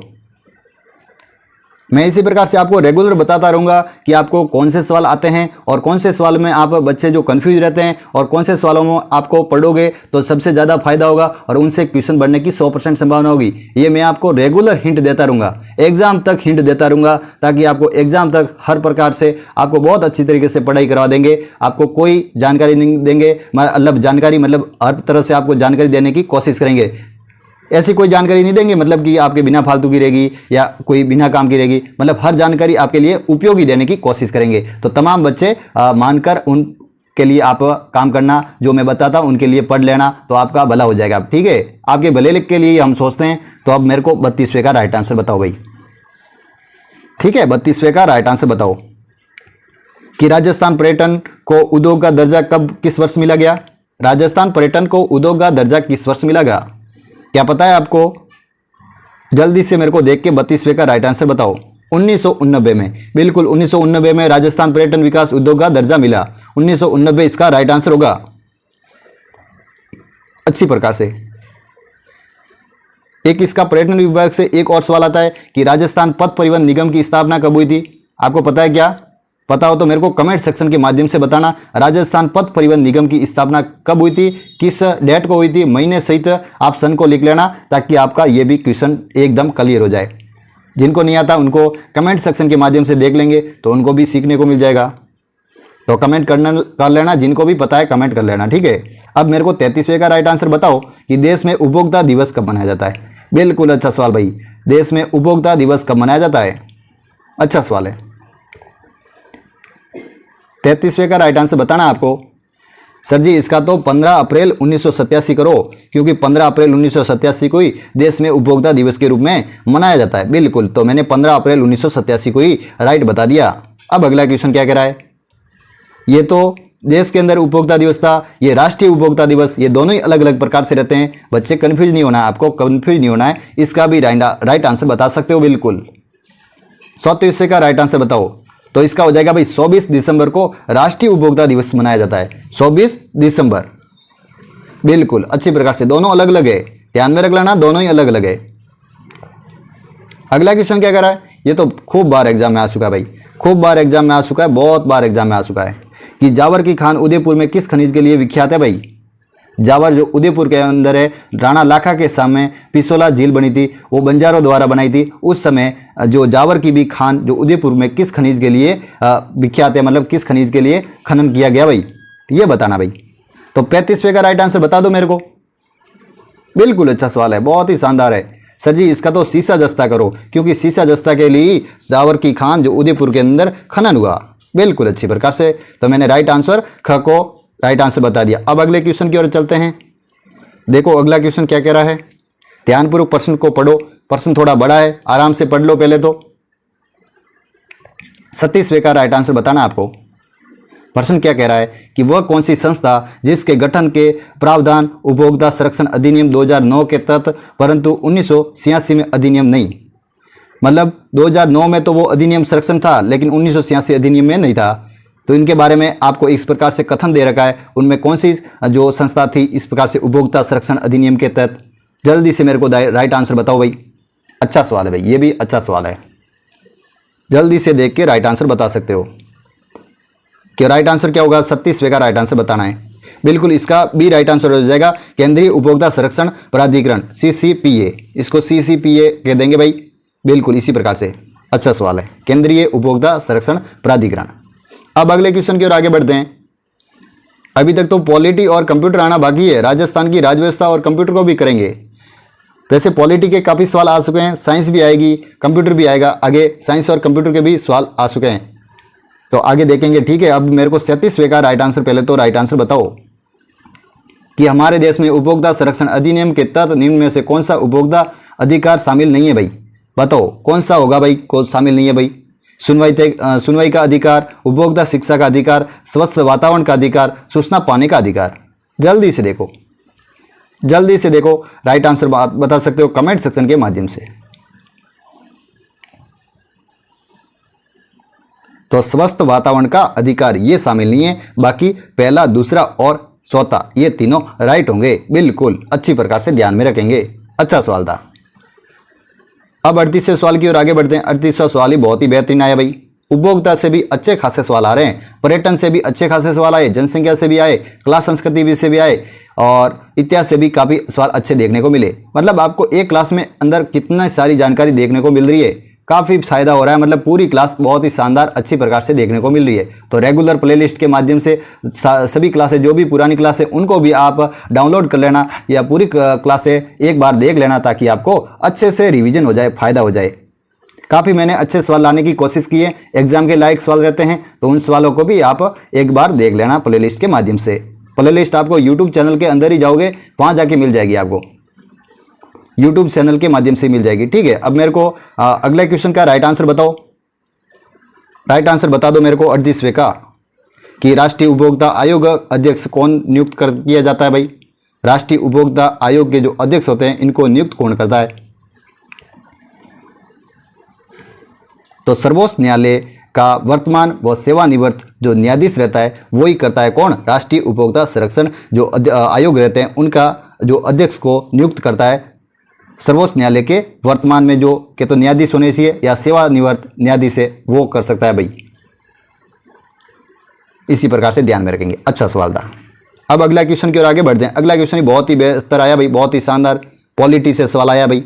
मैं इसी प्रकार से आपको रेगुलर बताता रहूंगा कि आपको कौन से सवाल आते हैं और कौन से सवाल में आप बच्चे जो कंफ्यूज रहते हैं और कौन से सवालों में आपको पढ़ोगे तो सबसे ज़्यादा फायदा होगा और उनसे क्वेश्चन बनने की 100% संभावना होगी। ये मैं आपको रेगुलर हिंट देता रहूंगा, एग्जाम तक हिंट देता रहूंगा ताकि आपको एग्जाम तक हर प्रकार से आपको बहुत अच्छी तरीके से पढ़ाई करवा देंगे। आपको कोई जानकारी नहीं देंगे, मतलब जानकारी मतलब हर तरह से आपको जानकारी देने की कोशिश करेंगे। ऐसी कोई जानकारी नहीं देंगे मतलब कि आपके बिना फालतू की रहेगी या कोई बिना काम की रहेगी, मतलब हर जानकारी आपके लिए उपयोगी देने की कोशिश करेंगे। तो तमाम बच्चे मानकर उनके लिए आप काम करना, जो मैं बताता हूं उनके लिए पढ़ लेना, तो आपका भला हो जाएगा। ठीक है, आपके भले के लिए हम सोचते हैं। तो अब मेरे को 32वें का राइट आंसर बताओ भाई। ठीक है, 32वें का राइट आंसर बताओ कि राजस्थान पर्यटन को उद्योग का दर्जा कब किस वर्ष मिला गया? राजस्थान पर्यटन को उद्योग का दर्जा किस वर्ष मिला गया? क्या पता है आपको? जल्दी से मेरे को देख के 32वें का राइट आंसर बताओ। 1989 में, बिल्कुल 1989 में राजस्थान पर्यटन विकास उद्योग का दर्जा मिला। 1989 इसका राइट आंसर होगा अच्छी प्रकार से। एक इसका पर्यटन विभाग से एक और सवाल आता है कि राजस्थान पथ परिवहन निगम की स्थापना कब हुई थी? आपको पता है क्या? पता हो तो मेरे को कमेंट सेक्शन के माध्यम से बताना। राजस्थान पथ परिवहन निगम की स्थापना कब हुई थी, किस डेट को हुई थी, महीने सहित आप सन को लिख लेना ताकि आपका ये भी क्वेश्चन एकदम क्लियर हो जाए। जिनको नहीं आता उनको कमेंट सेक्शन के माध्यम से देख लेंगे तो उनको भी सीखने को मिल जाएगा। तो कमेंट कर लेना, जिनको भी पता है कमेंट कर लेना। ठीक है, अब मेरे को 33वें का राइट आंसर बताओ कि देश में उपभोक्ता दिवस कब मनाया जाता है? बिल्कुल अच्छा सवाल भाई, देश में उपभोक्ता दिवस कब मनाया जाता है? अच्छा सवाल है। 33वें का राइट आंसर बताना आपको। सर जी इसका तो 15 अप्रैल 1987 करो, क्योंकि 15 अप्रैल 1987 को ही देश में उपभोक्ता दिवस के रूप में मनाया जाता है। बिल्कुल, तो मैंने 15 अप्रैल 1987 को ही राइट बता दिया। अब अगला क्वेश्चन क्या कह रहा है? ये तो देश के अंदर उपभोक्ता दिवस था, ये राष्ट्रीय उपभोक्ता दिवस, ये दोनों ही अलग अलग प्रकार से रहते हैं। बच्चे कंफ्यूज नहीं होना है, आपको कंफ्यूज नहीं होना है। इसका भी राइट आंसर बता सकते हो बिल्कुल। 100 विषय का राइट आंसर बताओ। तो इसका हो जाएगा भाई 24 दिसंबर को राष्ट्रीय उपभोक्ता दिवस मनाया जाता है। 24 दिसंबर, बिल्कुल अच्छी प्रकार से। दोनों अलग अलग है, ध्यान में रख लेना, दोनों ही अलग अलग है। अगला क्वेश्चन क्या कर रहा है, ये तो खूब बार एग्जाम में आ चुका है भाई, खूब बार एग्जाम में आ चुका है, बहुत बार एग्जाम में आ चुका है कि जावर की खान उदयपुर में किस खनिज के लिए विख्यात है भाई। जावर जो उदयपुर के अंदर है, राणा लाखा के सामने पिसोला झील बनी थी, वो बंजारों द्वारा बनाई थी। उस समय जो जावर की भी खान जो उदयपुर में किस खनिज के लिए विख्यात है, मतलब किस खनिज के लिए खनन किया गया भाई, ये बताना भाई। तो 35वें का राइट आंसर बता दो मेरे को। बिल्कुल अच्छा सवाल है, बहुत ही शानदार है। सर जी इसका तो सीसा जस्ता करो, क्योंकि सीसा जस्ता के लिए जावर की खान जो उदयपुर के अंदर खनन हुआ। बिल्कुल अच्छी प्रकार से। तो मैंने राइट आंसर ख को राइट आंसर बता दिया। अब अगले क्वेश्चन की ओर चलते हैं। देखो अगला क्वेश्चन क्या कह रहा है, ध्यानपूर्वक प्रश्न को पढ़ो। प्रश्न थोड़ा बड़ा है, आराम से पढ़ लो पहले तो। 37वें का राइट आंसर बताना आपको। प्रश्न क्या कह रहा है कि वह कौन सी संस्था जिसके गठन के प्रावधान उपभोक्ता संरक्षण अधिनियम 2009 के तहत, परंतु 1986 में अधिनियम नहीं। मतलब 2009 में तो वो अधिनियम संरक्षण था, लेकिन 1986 अधिनियम में नहीं था। तो इनके बारे में आपको इस प्रकार से कथन दे रखा है, उनमें कौन सी जो संस्था थी इस प्रकार से उपभोक्ता संरक्षण अधिनियम के तहत। जल्दी से मेरे को राइट आंसर बताओ भाई। अच्छा सवाल है भाई, ये भी अच्छा सवाल है। जल्दी से देख के राइट आंसर बता सकते हो कि राइट आंसर क्या होगा। 37वें का राइट आंसर बताना है। बिल्कुल इसका भी राइट आंसर हो जाएगा केंद्रीय उपभोक्ता संरक्षण प्राधिकरण, CCPA। इसको CCPA कह देंगे भाई, बिल्कुल इसी प्रकार से। अच्छा सवाल है, केंद्रीय उपभोक्ता संरक्षण प्राधिकरण। अब अगले क्वेश्चन की ओर आगे बढ़ते हैं। अभी तक तो पॉलिटी और कंप्यूटर आना बाकी है, राजस्थान की राजव्यवस्था और कंप्यूटर को भी करेंगे। वैसे पॉलिटी के काफ़ी सवाल आ चुके हैं, साइंस भी आएगी, कंप्यूटर भी आएगा, आगे साइंस और कंप्यूटर के भी सवाल आ चुके हैं, तो आगे देखेंगे। ठीक है, अब मेरे को 37वें का राइट आंसर, पहले तो राइट आंसर बताओ कि हमारे देश में उपभोक्ता संरक्षण अधिनियम के तहत निम्न में से कौन सा उपभोक्ता अधिकार शामिल नहीं है भाई। बताओ कौन सा होगा भाई, कौन शामिल नहीं है भाई। सुनवाई का अधिकार, उपभोक्ता शिक्षा का अधिकार, स्वस्थ वातावरण का अधिकार, सूचना पाने का अधिकार। जल्दी से देखो, जल्दी से देखो, राइट आंसर बता सकते हो कमेंट सेक्शन के माध्यम से। तो स्वस्थ वातावरण का अधिकार ये शामिल नहीं है, बाकी पहला, दूसरा और चौथा ये तीनों राइट होंगे। बिल्कुल अच्छी प्रकार से ध्यान में रखेंगे, अच्छा सवाल था। अब 38वें सवाल की ओर आगे बढ़ते हैं। 38वां सवाल ही बहुत ही बेहतरीन आया भाई। उपभोक्ता से भी अच्छे खासे सवाल आ रहे हैं, पर्यटन से भी अच्छे खासे सवाल आए, जनसंख्या से भी आए, कला संस्कृति से भी आए, और इतिहास से भी काफ़ी सवाल अच्छे देखने को मिले। मतलब आपको एक क्लास में अंदर कितना सारी जानकारी देखने को मिल रही है, काफ़ी फायदा हो रहा है। मतलब पूरी क्लास बहुत ही शानदार अच्छी प्रकार से देखने को मिल रही है। तो रेगुलर प्लेलिस्ट के माध्यम से सभी क्लासें, जो भी पुरानी क्लासें उनको भी आप डाउनलोड कर लेना, या पूरी क्लासें एक बार देख लेना, ताकि आपको अच्छे से रिवीजन हो जाए, फायदा हो जाए। काफ़ी मैंने अच्छे सवाल लाने की कोशिश की है, एग्जाम के लायक सवाल रहते हैं, तो उन सवालों को भी आप एक बार देख लेना प्लेलिस्ट के माध्यम से। प्लेलिस्ट आपको यूट्यूब चैनल के अंदर ही जाओगे, वहाँ जाके मिल जाएगी, आपको यूट्यूब चैनल के माध्यम से मिल जाएगी। ठीक है, अब मेरे को अगले क्वेश्चन का राइट आंसर बताओ। राइट आंसर बता दो मेरे को 38वें का, कि राष्ट्रीय उपभोक्ता आयोग अध्यक्ष कौन नियुक्त कर किया जाता है भाई। राष्ट्रीय उपभोक्ता आयोग के जो अध्यक्ष होते हैं, इनको नियुक्त कौन करता है। तो सर्वोच्च न्यायालय का वर्तमान व सेवानिवृत्त जो न्यायाधीश रहता है, वही करता है कौन, राष्ट्रीय उपभोक्ता संरक्षण जो आयोग रहते हैं, उनका जो अध्यक्ष को नियुक्त करता है सर्वोच्च न्यायालय के वर्तमान में जो के तो न्यायाधीश होने चाहिए, या सेवानिवृत्त न्यायाधीश है, वो कर सकता है भाई। इसी प्रकार से ध्यान में रखेंगे, अच्छा सवाल था। अब अगला क्वेश्चन की ओर आगे बढ़ते हैं। अगला क्वेश्चन ही बहुत ही बेहतर आया भाई, बहुत ही शानदार पॉलिटी से सवाल आया भाई,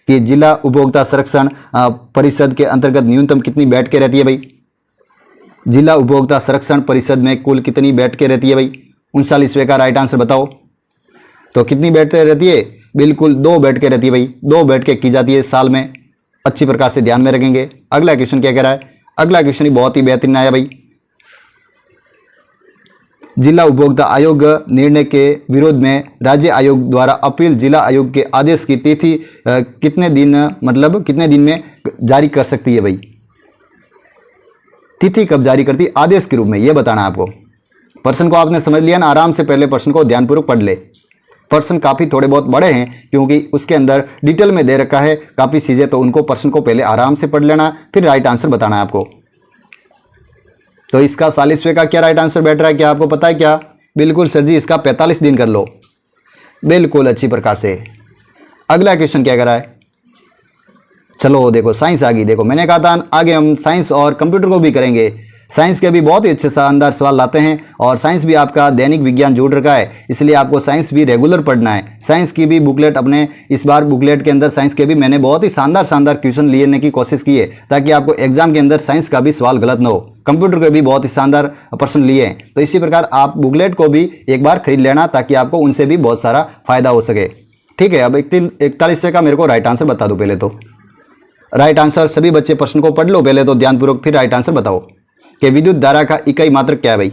कि जिला उपभोक्ता संरक्षण परिषद के अंतर्गत न्यूनतम कितनी बैठकें रहती है भाई। जिला उपभोक्ता संरक्षण परिषद में कुल कितनी बैठकें रहती है भाई। 39वें का राइट आंसर बताओ। तो कितनी बैठकें रहती है, बिल्कुल 2 बैठकें रहती है भाई, 2 बैठकें की जाती है साल में। अच्छी प्रकार से ध्यान में रखेंगे। अगला क्वेश्चन क्या कह रहा है, अगला क्वेश्चन ही बहुत ही बेहतरीन आया भाई। जिला उपभोक्ता आयोग निर्णय के विरोध में राज्य आयोग द्वारा अपील जिला आयोग के आदेश की तिथि कितने दिन, मतलब कितने दिन में जारी कर सकती है भाई। तिथि कब जारी करती है आदेश के रूप में, यह बताना आपको। प्रश्न को आपने समझ लिया ना, आराम से पहले प्रश्न को ध्यानपूर्वक पढ़ ले। प्रश्न काफ़ी थोड़े बहुत बड़े हैं क्योंकि उसके अंदर डिटेल में दे रखा है काफ़ी चीज़ें, तो उनको प्रश्न को पहले आराम से पढ़ लेना, फिर राइट आंसर बताना है आपको। तो इसका 40वें का क्या राइट आंसर बैठ रहा है, क्या आपको पता है क्या? बिल्कुल सर जी, इसका 45 दिन कर लो। बिल्कुल अच्छी प्रकार से। अगला क्वेश्चन क्या कर रहा है? चलो देखो साइंस आ गई। देखो मैंने कहा था आगे हम साइंस और कंप्यूटर को भी करेंगे। साइंस के भी बहुत ही अच्छे शानदार सवाल लाते हैं और साइंस भी आपका दैनिक विज्ञान जुड़ रखा है, इसलिए आपको साइंस भी रेगुलर पढ़ना है। साइंस की भी बुकलेट अपने इस बार बुकलेट के अंदर साइंस के भी मैंने बहुत ही शानदार क्वेश्चन लेने की कोशिश की है ताकि आपको एग्जाम के अंदर साइंस का भी सवाल गलत न हो। कंप्यूटर के भी बहुत ही शानदार प्रश्न लिए हैं, तो इसी प्रकार आप बुकलेट को भी एक बार खरीद लेना ताकि आपको उनसे भी बहुत सारा फायदा हो सके। ठीक है, अब 41वें का मेरे को राइट आंसर बता दो। पहले तो राइट आंसर सभी बच्चे प्रश्न को पढ़ लो पहले तो ध्यानपूर्वक, फिर राइट आंसर बताओ कि विद्युत धारा का इकाई मात्रक क्या है भाई।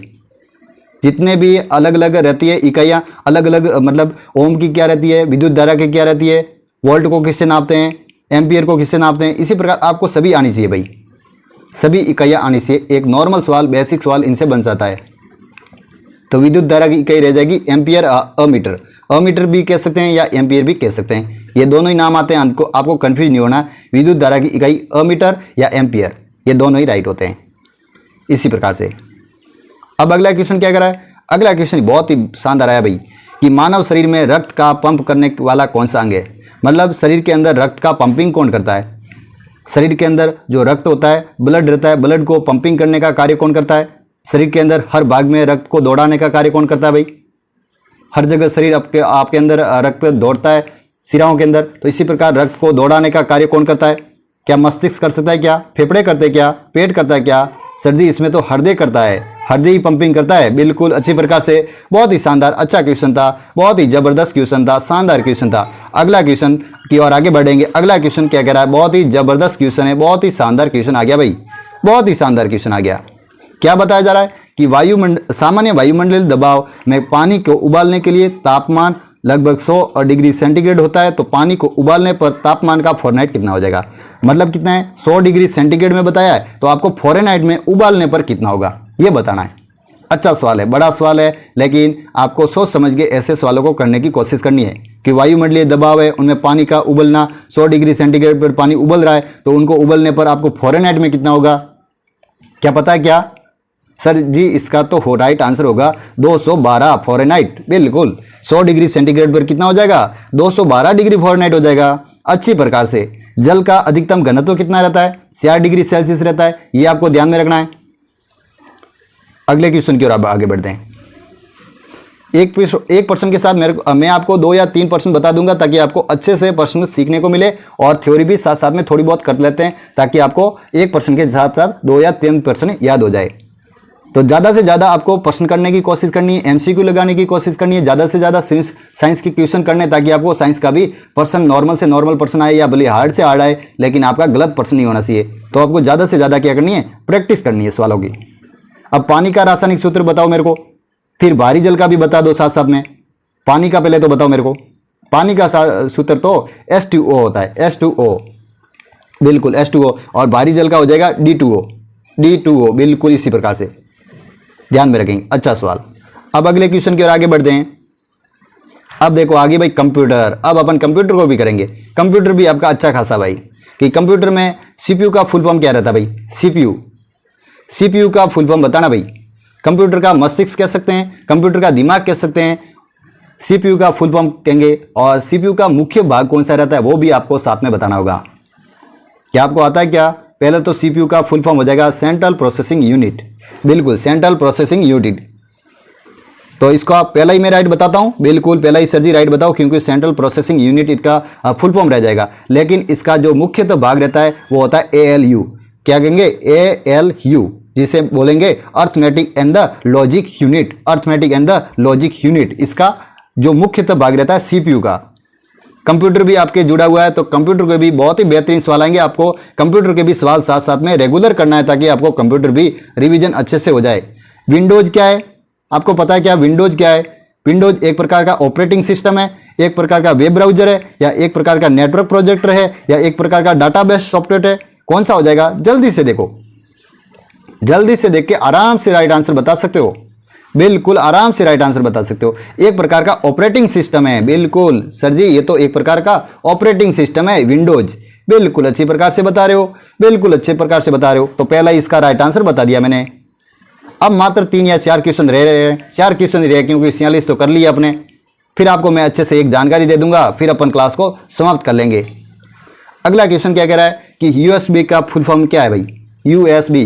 जितने भी अलग अलग रहती है इकाइयाँ, अलग अलग मतलब ओम की क्या रहती है, विद्युत धारा की क्या रहती है, वोल्ट को किससे नापते हैं, एम्पियर को किससे नापते हैं, इसी प्रकार आपको सभी आनी चाहिए भाई, सभी इकाइयाँ आनी चाहिए। एक नॉर्मल सवाल, बेसिक सवाल इनसे बन जाता है। तो विद्युत धारा की इकाई रह जाएगी एम्पियर, अमीटर। अमीटर भी कह सकते हैं या एम्पियर भी कह सकते हैं, ये दोनों ही नाम आते हैं, आपको कंफ्यूज नहीं होना। विद्युत धारा की इकाई अमीटर या एम्पियर, ये दोनों ही राइट होते हैं इसी प्रकार से। अब अगला क्वेश्चन क्या करा है? अगला क्वेश्चन बहुत ही शानदार आया भाई कि मानव शरीर में रक्त का पंप करने वाला कौन सा अंग है। मतलब शरीर के अंदर रक्त का पंपिंग कौन करता है? शरीर के अंदर जो रक्त होता है, ब्लड रहता है, ब्लड को पंपिंग करने का कार्य कौन करता है? शरीर के अंदर हर भाग में रक्त को दौड़ाने का कार्य कौन करता है भाई? हर जगह शरीर आपके अंदर रक्त दौड़ता है सिराओं के अंदर, तो इसी प्रकार रक्त को दौड़ाने का कार्य कौन करता है? क्या मस्तिष्क कर सकता है क्या? फेफड़े करते हैं क्या? पेट करता है क्या? सर जी इसमें तो हृदय करता है, हृदय ही पंपिंग करता है। बिल्कुल अच्छी प्रकार से, बहुत ही शानदार, अच्छा क्वेश्चन था, बहुत ही जबरदस्त क्वेश्चन था, शानदार क्वेश्चन था। अगला क्वेश्चन की ओर आगे बढ़ेंगे। अगला क्वेश्चन क्या कह रहा है? बहुत ही जबरदस्त क्वेश्चन है, बहुत ही शानदार क्वेश्चन आ गया भाई, बहुत ही शानदार क्वेश्चन आ गया। क्या बताया जा रहा है कि सामान्य वायुमंडलीय दबाव में पानी को उबालने के लिए तापमान लगभग 100 डिग्री सेंटीग्रेड होता है, तो पानी को उबालने पर तापमान का फ़ारेनहाइट कितना हो जाएगा? मतलब कितना है? 100 डिग्री सेंटीग्रेड में बताया है, तो आपको फ़ारेनहाइट में उबालने पर कितना होगा ये बताना है। अच्छा सवाल है, बड़ा सवाल है, लेकिन आपको सोच समझ के ऐसे सवालों को करने की कोशिश करनी है कि वायुमंडलीय दबाव है, उनमें पानी का उबलना, 100 डिग्री सेंटीग्रेड पर पानी उबल रहा है, तो उनको उबलने पर आपको फ़ारेनहाइट में कितना होगा? क्या पता है क्या? सर जी इसका तो हो राइट आंसर होगा 212 फ़ारेनहाइट। बिल्कुल 100 डिग्री सेंटीग्रेड पर कितना हो जाएगा? 212 डिग्री फ़ारेनहाइट हो जाएगा। अच्छी प्रकार से। जल का अधिकतम घनत्व कितना रहता है? 66 डिग्री सेल्सियस रहता है, ये आपको ध्यान में रखना है। अगले क्वेश्चन की ओर आगे बढ़ते हैं। एक प्रश्न के साथ मैं आपको 2 या 3 प्रश्न बता दूंगा ताकि आपको अच्छे से प्रश्न सीखने को मिले, और थ्योरी भी साथ साथ में थोड़ी बहुत कर लेते हैं ताकि आपको एक प्रश्न के साथ साथ 2 या 3 प्रश्न याद हो जाए। तो ज़्यादा से ज़्यादा आपको प्रश्न करने की कोशिश करनी है, एमसीक्यू लगाने की कोशिश करनी है, ज़्यादा से ज़्यादा साइंस के क्वेश्चन करने, ताकि आपको साइंस का भी प्रश्न नॉर्मल से नॉर्मल प्रश्न आए या भले हार्ड से हार्ड आए, लेकिन आपका गलत प्रश्न नहीं होना चाहिए। तो आपको ज़्यादा से ज़्यादा क्या करनी है? प्रैक्टिस करनी है सवालों की। अब पानी का रासायनिक सूत्र बताओ मेरे को, फिर भारी जल का भी बता दो साथ साथ में। पानी का पहले तो बताओ मेरे को। पानी का सूत्र तो H2O होता है, H2O, बिल्कुल H2O, और भारी जल का हो जाएगा D2O, बिल्कुल इसी प्रकार से ध्यान में रखेंगे। अच्छा सवाल। अब अगले क्वेश्चन की ओर आगे बढ़ते हैं। अब देखो आगे भाई कंप्यूटर, अब अपन कंप्यूटर को भी करेंगे। कंप्यूटर भी आपका अच्छा खासा भाई, कि कंप्यूटर में सीपीयू का फुल फॉर्म क्या रहता है भाई? सीपीयू का फुल फॉर्म बताना भाई। कंप्यूटर का मस्तिष्क कह सकते हैं, कंप्यूटर का दिमाग कह सकते हैं, सीपीयू का फुल फॉर्म कहेंगे, और सीपीयू का मुख्य भाग कौन सा रहता है वो भी आपको साथ में बताना होगा। क्या आपको आता है क्या? पहले तो सीपीयू का फुल फॉर्म हो जाएगा सेंट्रल प्रोसेसिंग यूनिट, बिल्कुल सेंट्रल प्रोसेसिंग यूनिट। तो इसको आप पहला ही मैं राइट बताता हूं, बिल्कुल पहला ही सर जी राइट बताओ, क्योंकि सेंट्रल प्रोसेसिंग यूनिट इसका फुल फॉर्म रह जाएगा। लेकिन इसका जो मुख्यतः भाग रहता है वो होता है ALU। क्या कहेंगे? ALU, जिसे बोलेंगे arithmetic and the logic unit, arithmetic and the logic unit. इसका जो मुख्यतः भाग रहता है सीपीयू का। कंप्यूटर भी आपके जुड़ा हुआ है, तो कंप्यूटर के भी बहुत ही बेहतरीन सवाल आएंगे। आपको कंप्यूटर के भी सवाल साथ साथ में रेगुलर करना है ताकि आपको कंप्यूटर भी रिवीजन अच्छे से हो जाए। विंडोज क्या है? आपको पता है क्या विंडोज क्या है? विंडोज एक प्रकार का ऑपरेटिंग सिस्टम है, एक प्रकार का वेब ब्राउजर है, या एक प्रकार का नेटवर्क प्रोजेक्टर है, या एक प्रकार का डाटाबेस सॉफ्टवेयर है? कौन सा हो जाएगा? जल्दी से देखो, जल्दी से देख के आराम से राइट आंसर बता सकते हो। बिल्कुल आराम से राइट आंसर बता सकते हो। एक प्रकार का ऑपरेटिंग सिस्टम है। बिल्कुल सर जी, ये तो एक प्रकार का ऑपरेटिंग सिस्टम है, विंडोज। बिल्कुल अच्छी प्रकार से बता रहे हो, बिल्कुल अच्छे प्रकार से बता रहे हो। तो पहला इसका राइट आंसर बता दिया मैंने। अब मात्र 3 या 4 क्वेश्चन रह रहे हैं, 4 क्वेश्चन रहे क्योंकि 46 तो कर लिया आपने। फिर आपको मैं अच्छे से एक जानकारी दे दूंगा, फिर अपन क्लास को समाप्त कर लेंगे। अगला क्वेश्चन क्या कह रहा है कि यूएसबी का फुल फॉर्म क्या है भाई? यूएसबी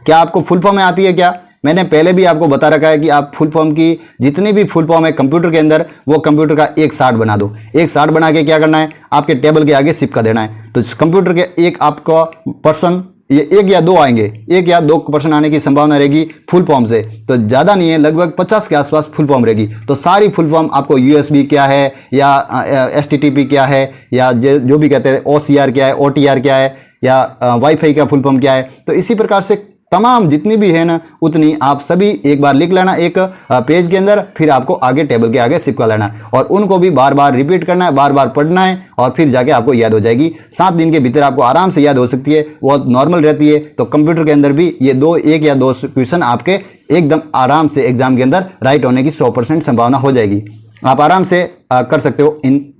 क्या आपको फुल फॉर्म में आती है क्या? मैंने पहले भी आपको बता रखा है कि आप फुल फॉर्म की जितनी भी फुल फॉर्म है कंप्यूटर के अंदर, वो कंप्यूटर का एक शार्ट बना दो। एक शार्ट बना के क्या करना है, आपके टेबल के आगे चिपका देना है। तो कंप्यूटर के एक आपका पर्सन, ये 1 या 2 आएंगे, 1 या 2 पर्सन आने की संभावना रहेगी फुल फॉर्म से। तो ज़्यादा नहीं है, लगभग 50 के आसपास फुल फॉर्म रहेगी। तो सारी फुल फॉर्म आपको यूएसबी क्या है, या एसटीटीपी क्या है, या जो भी कहते हैं ओसीआर क्या है, ओटीआर क्या है, या वाईफाई का फुल फॉर्म क्या है, तो इसी प्रकार से तमाम जितनी भी है ना, उतनी आप सभी एक बार लिख लेना एक पेज के अंदर। फिर आपको आगे टेबल के आगे चिपका लेना है और उनको भी बार बार रिपीट करना है, बार बार पढ़ना है, और फिर जाके आपको याद हो जाएगी। 7 दिन के भीतर आपको आराम से याद हो सकती है, बहुत नॉर्मल रहती है। तो कंप्यूटर के अंदर भी ये 1 या 2 क्वेश्चन आपके एकदम आराम से एग्जाम के अंदर राइट होने की 100% संभावना हो जाएगी। आप आराम से कर सकते हो इन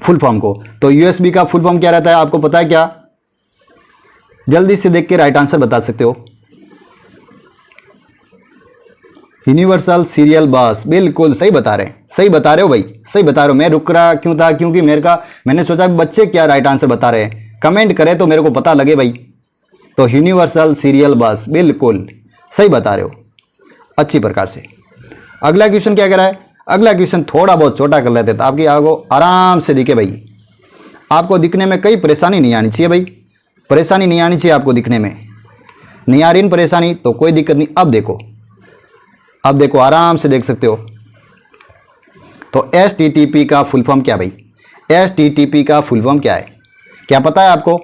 फुल फॉर्म को। तो यूएसबी का फुल फॉर्म क्या रहता है, आपको पता है क्या? जल्दी से देख के राइट आंसर बता सकते हो। यूनिवर्सल सीरियल बस, बिल्कुल सही बता रहे हैं, सही बता रहे हो भाई, सही बता रहे हो। मैं रुक रहा क्यों था, क्योंकि मैंने सोचा बच्चे क्या राइट आंसर बता रहे हैं, कमेंट करें तो मेरे को पता लगे भाई। तो यूनिवर्सल सीरियल बस, बिल्कुल सही बता रहे हो अच्छी प्रकार से। अगला क्वेश्चन क्या कह रहा है? अगला क्वेश्चन थोड़ा बहुत छोटा कर लेते तो आपकी आपको आराम से दिखे भाई। आपको दिखने में कई परेशानी नहीं आनी चाहिए भाई, परेशानी नहीं आनी चाहिए आपको दिखने में। नहीं आ रही परेशानी तो कोई दिक्कत नहीं। अब देखो आराम से देख सकते हो। तो HTTP का फुल फॉर्म क्या भाई? HTTP का फुल फॉर्म क्या है, क्या पता है आपको?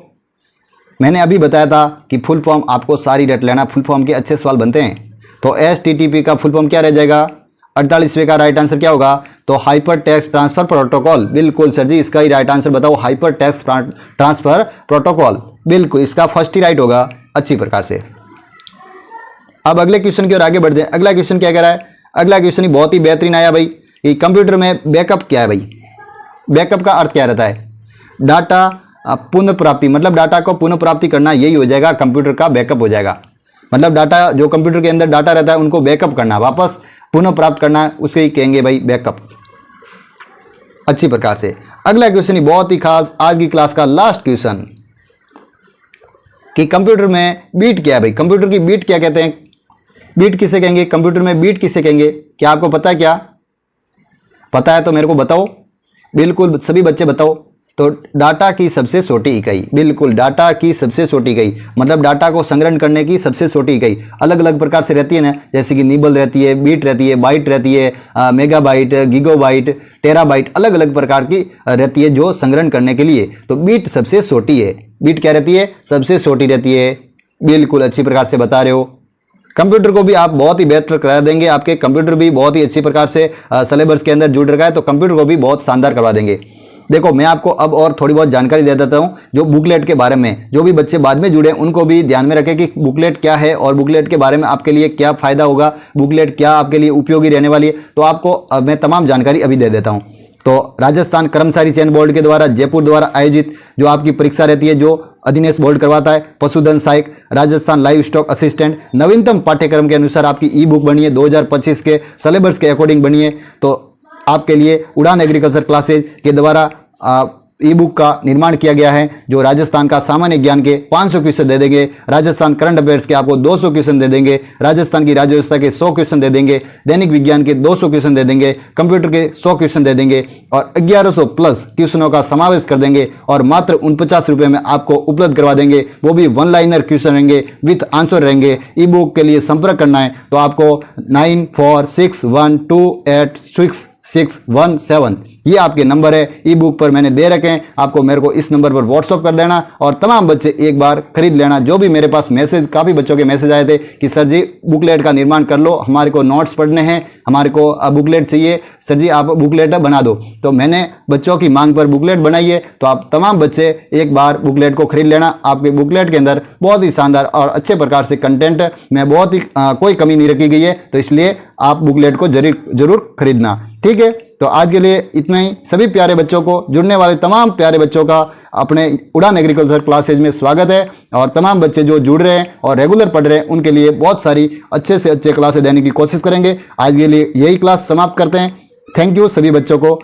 मैंने अभी बताया था कि फुल फॉर्म आपको सारी रट लेना, फुल फॉर्म के अच्छे सवाल बनते हैं। तो HTTP का फुल फॉर्म क्या रह जाएगा? 48वें का राइट आंसर क्या होगा? तो हाइपर टेक्स्ट ट्रांसफर प्रोटोकॉल। बिल्कुल सर जी, इसका ही राइट आंसर बताओ, हाइपर टेक्स्ट ट्रांसफर प्रोटोकॉल। बिल्कुल इसका फर्स्ट ही राइट होगा अच्छी प्रकार से। अब अगले क्वेश्चन की ओर आगे बढ़ते हैं। अगला क्वेश्चन क्या कह रहा है? अगला क्वेश्चन ही बहुत ही बेहतरीन आया भाई कि कंप्यूटर में बैकअप क्या है भाई? बैकअप का अर्थ क्या रहता है? डाटा पुनः प्राप्ति, मतलब डाटा को पुनः प्राप्ति करना, यही हो जाएगा कंप्यूटर का बैकअप हो जाएगा। मतलब डाटा जो कंप्यूटर के अंदर डाटा रहता है उनको बैकअप करना, वापस पुनः प्राप्त करना, उसे ही कहेंगे भाई बैकअप अच्छी प्रकार से। अगला क्वेश्चन ही बहुत ही खास, आज की क्लास का लास्ट क्वेश्चन कि कंप्यूटर में बीट क्या है भाई? कंप्यूटर की बीट क्या कहते हैं? बीट किसे कहेंगे? कंप्यूटर में बीट किसे कहेंगे? क्या आपको पता है? क्या पता है तो मेरे को बताओ, बिल्कुल सभी बच्चे बताओ। तो डाटा की सबसे छोटी इकाई, बिल्कुल डाटा की सबसे छोटी इकाई, मतलब डाटा को संग्रहण करने की सबसे छोटी इकाई अलग अलग प्रकार से रहती है ना, जैसे कि निबल रहती है, बीट रहती है, बाइट रहती है, मेगाबाइट, गीगाबाइट, टेराबाइट, अलग अलग प्रकार की रहती है जो संग्रहण करने के लिए। तो बीट सबसे छोटी है। बीट क्या रहती है? सबसे छोटी रहती है। बिल्कुल अच्छी प्रकार से बता रहे हो। कंप्यूटर को भी आप बहुत ही बेहतर करा देंगे, आपके कंप्यूटर भी बहुत ही अच्छी प्रकार से सिलेबस के अंदर जुड़ रखा है, तो कंप्यूटर को भी बहुत शानदार करवा देंगे। देखो मैं आपको अब और थोड़ी बहुत जानकारी दे देता हूं जो बुकलेट के बारे में, जो भी बच्चे बाद में जुड़े उनको भी ध्यान में रखें कि बुकलेट क्या है और बुकलेट के बारे में आपके लिए क्या फ़ायदा होगा, बुकलेट क्या आपके लिए उपयोगी रहने वाली है। तो आपको मैं तमाम जानकारी अभी दे देता हूँ। तो राजस्थान कर्मचारी चयन बोर्ड के द्वारा जयपुर द्वारा आयोजित जो आपकी परीक्षा रहती है, जो अधिनेश बोर्ड करवाता है, पशुधन सहायक, राजस्थान लाइव स्टॉक असिस्टेंट, नवीनतम पाठ्यक्रम के अनुसार आपकी ई बुक बनी है, 2025 के सिलेबस के अकॉर्डिंग बनी है। तो आपके लिए उड़ान एग्रीकल्चर क्लासेज के द्वारा ई बुक का निर्माण किया गया है, जो राजस्थान का सामान्य ज्ञान के 500 क्वेश्चन दे देंगे, राजस्थान करंट अफेयर्स के आपको 200 क्वेश्चन दे देंगे, राजस्थान की राज्य व्यवस्था के 100 क्वेश्चन दे देंगे, दैनिक विज्ञान के 200 क्वेश्चन दे देंगे, कंप्यूटर के 100 क्वेश्चन दे देंगे और 1100 प्लस क्वेश्चनों का समावेश कर देंगे और मात्र 49 रुपये में आपको उपलब्ध करवा देंगे। वो भी 1 लाइनर क्वेश्चन रहेंगे, विथ आंसर रहेंगे। ई बुक के लिए संपर्क करना है तो आपको 9461286617 ये आपके नंबर है, ई बुक पर मैंने दे रखे हैं, आपको मेरे को इस नंबर पर व्हाट्सअप कर देना और तमाम बच्चे एक बार खरीद लेना। जो भी मेरे पास मैसेज, काफ़ी बच्चों के मैसेज आए थे कि सर जी बुकलेट का निर्माण कर लो, हमारे को नोट्स पढ़ने हैं, हमारे को बुकलेट चाहिए, सर जी आप बुकलेट बना दो। तो मैंने बच्चों की मांग पर बुकलेट बनाई है, तो आप तमाम बच्चे एक बार बुकलेट को खरीद लेना। आपके बुकलेट के अंदर बहुत ही शानदार और अच्छे प्रकार से कंटेंट में बहुत ही कोई कमी नहीं रखी गई है, तो इसलिए आप बुकलेट को जरूर खरीदना। ठीक है, तो आज के लिए इतना ही। सभी प्यारे बच्चों को, जुड़ने वाले तमाम प्यारे बच्चों का अपने उड़ान एग्रीकल्चर क्लासेज में स्वागत है। और तमाम बच्चे जो जुड़ रहे हैं और रेगुलर पढ़ रहे हैं उनके लिए बहुत सारी अच्छे से अच्छे क्लासेज देने की कोशिश करेंगे। आज के लिए यही क्लास समाप्त करते हैं। थैंक यू सभी बच्चों को।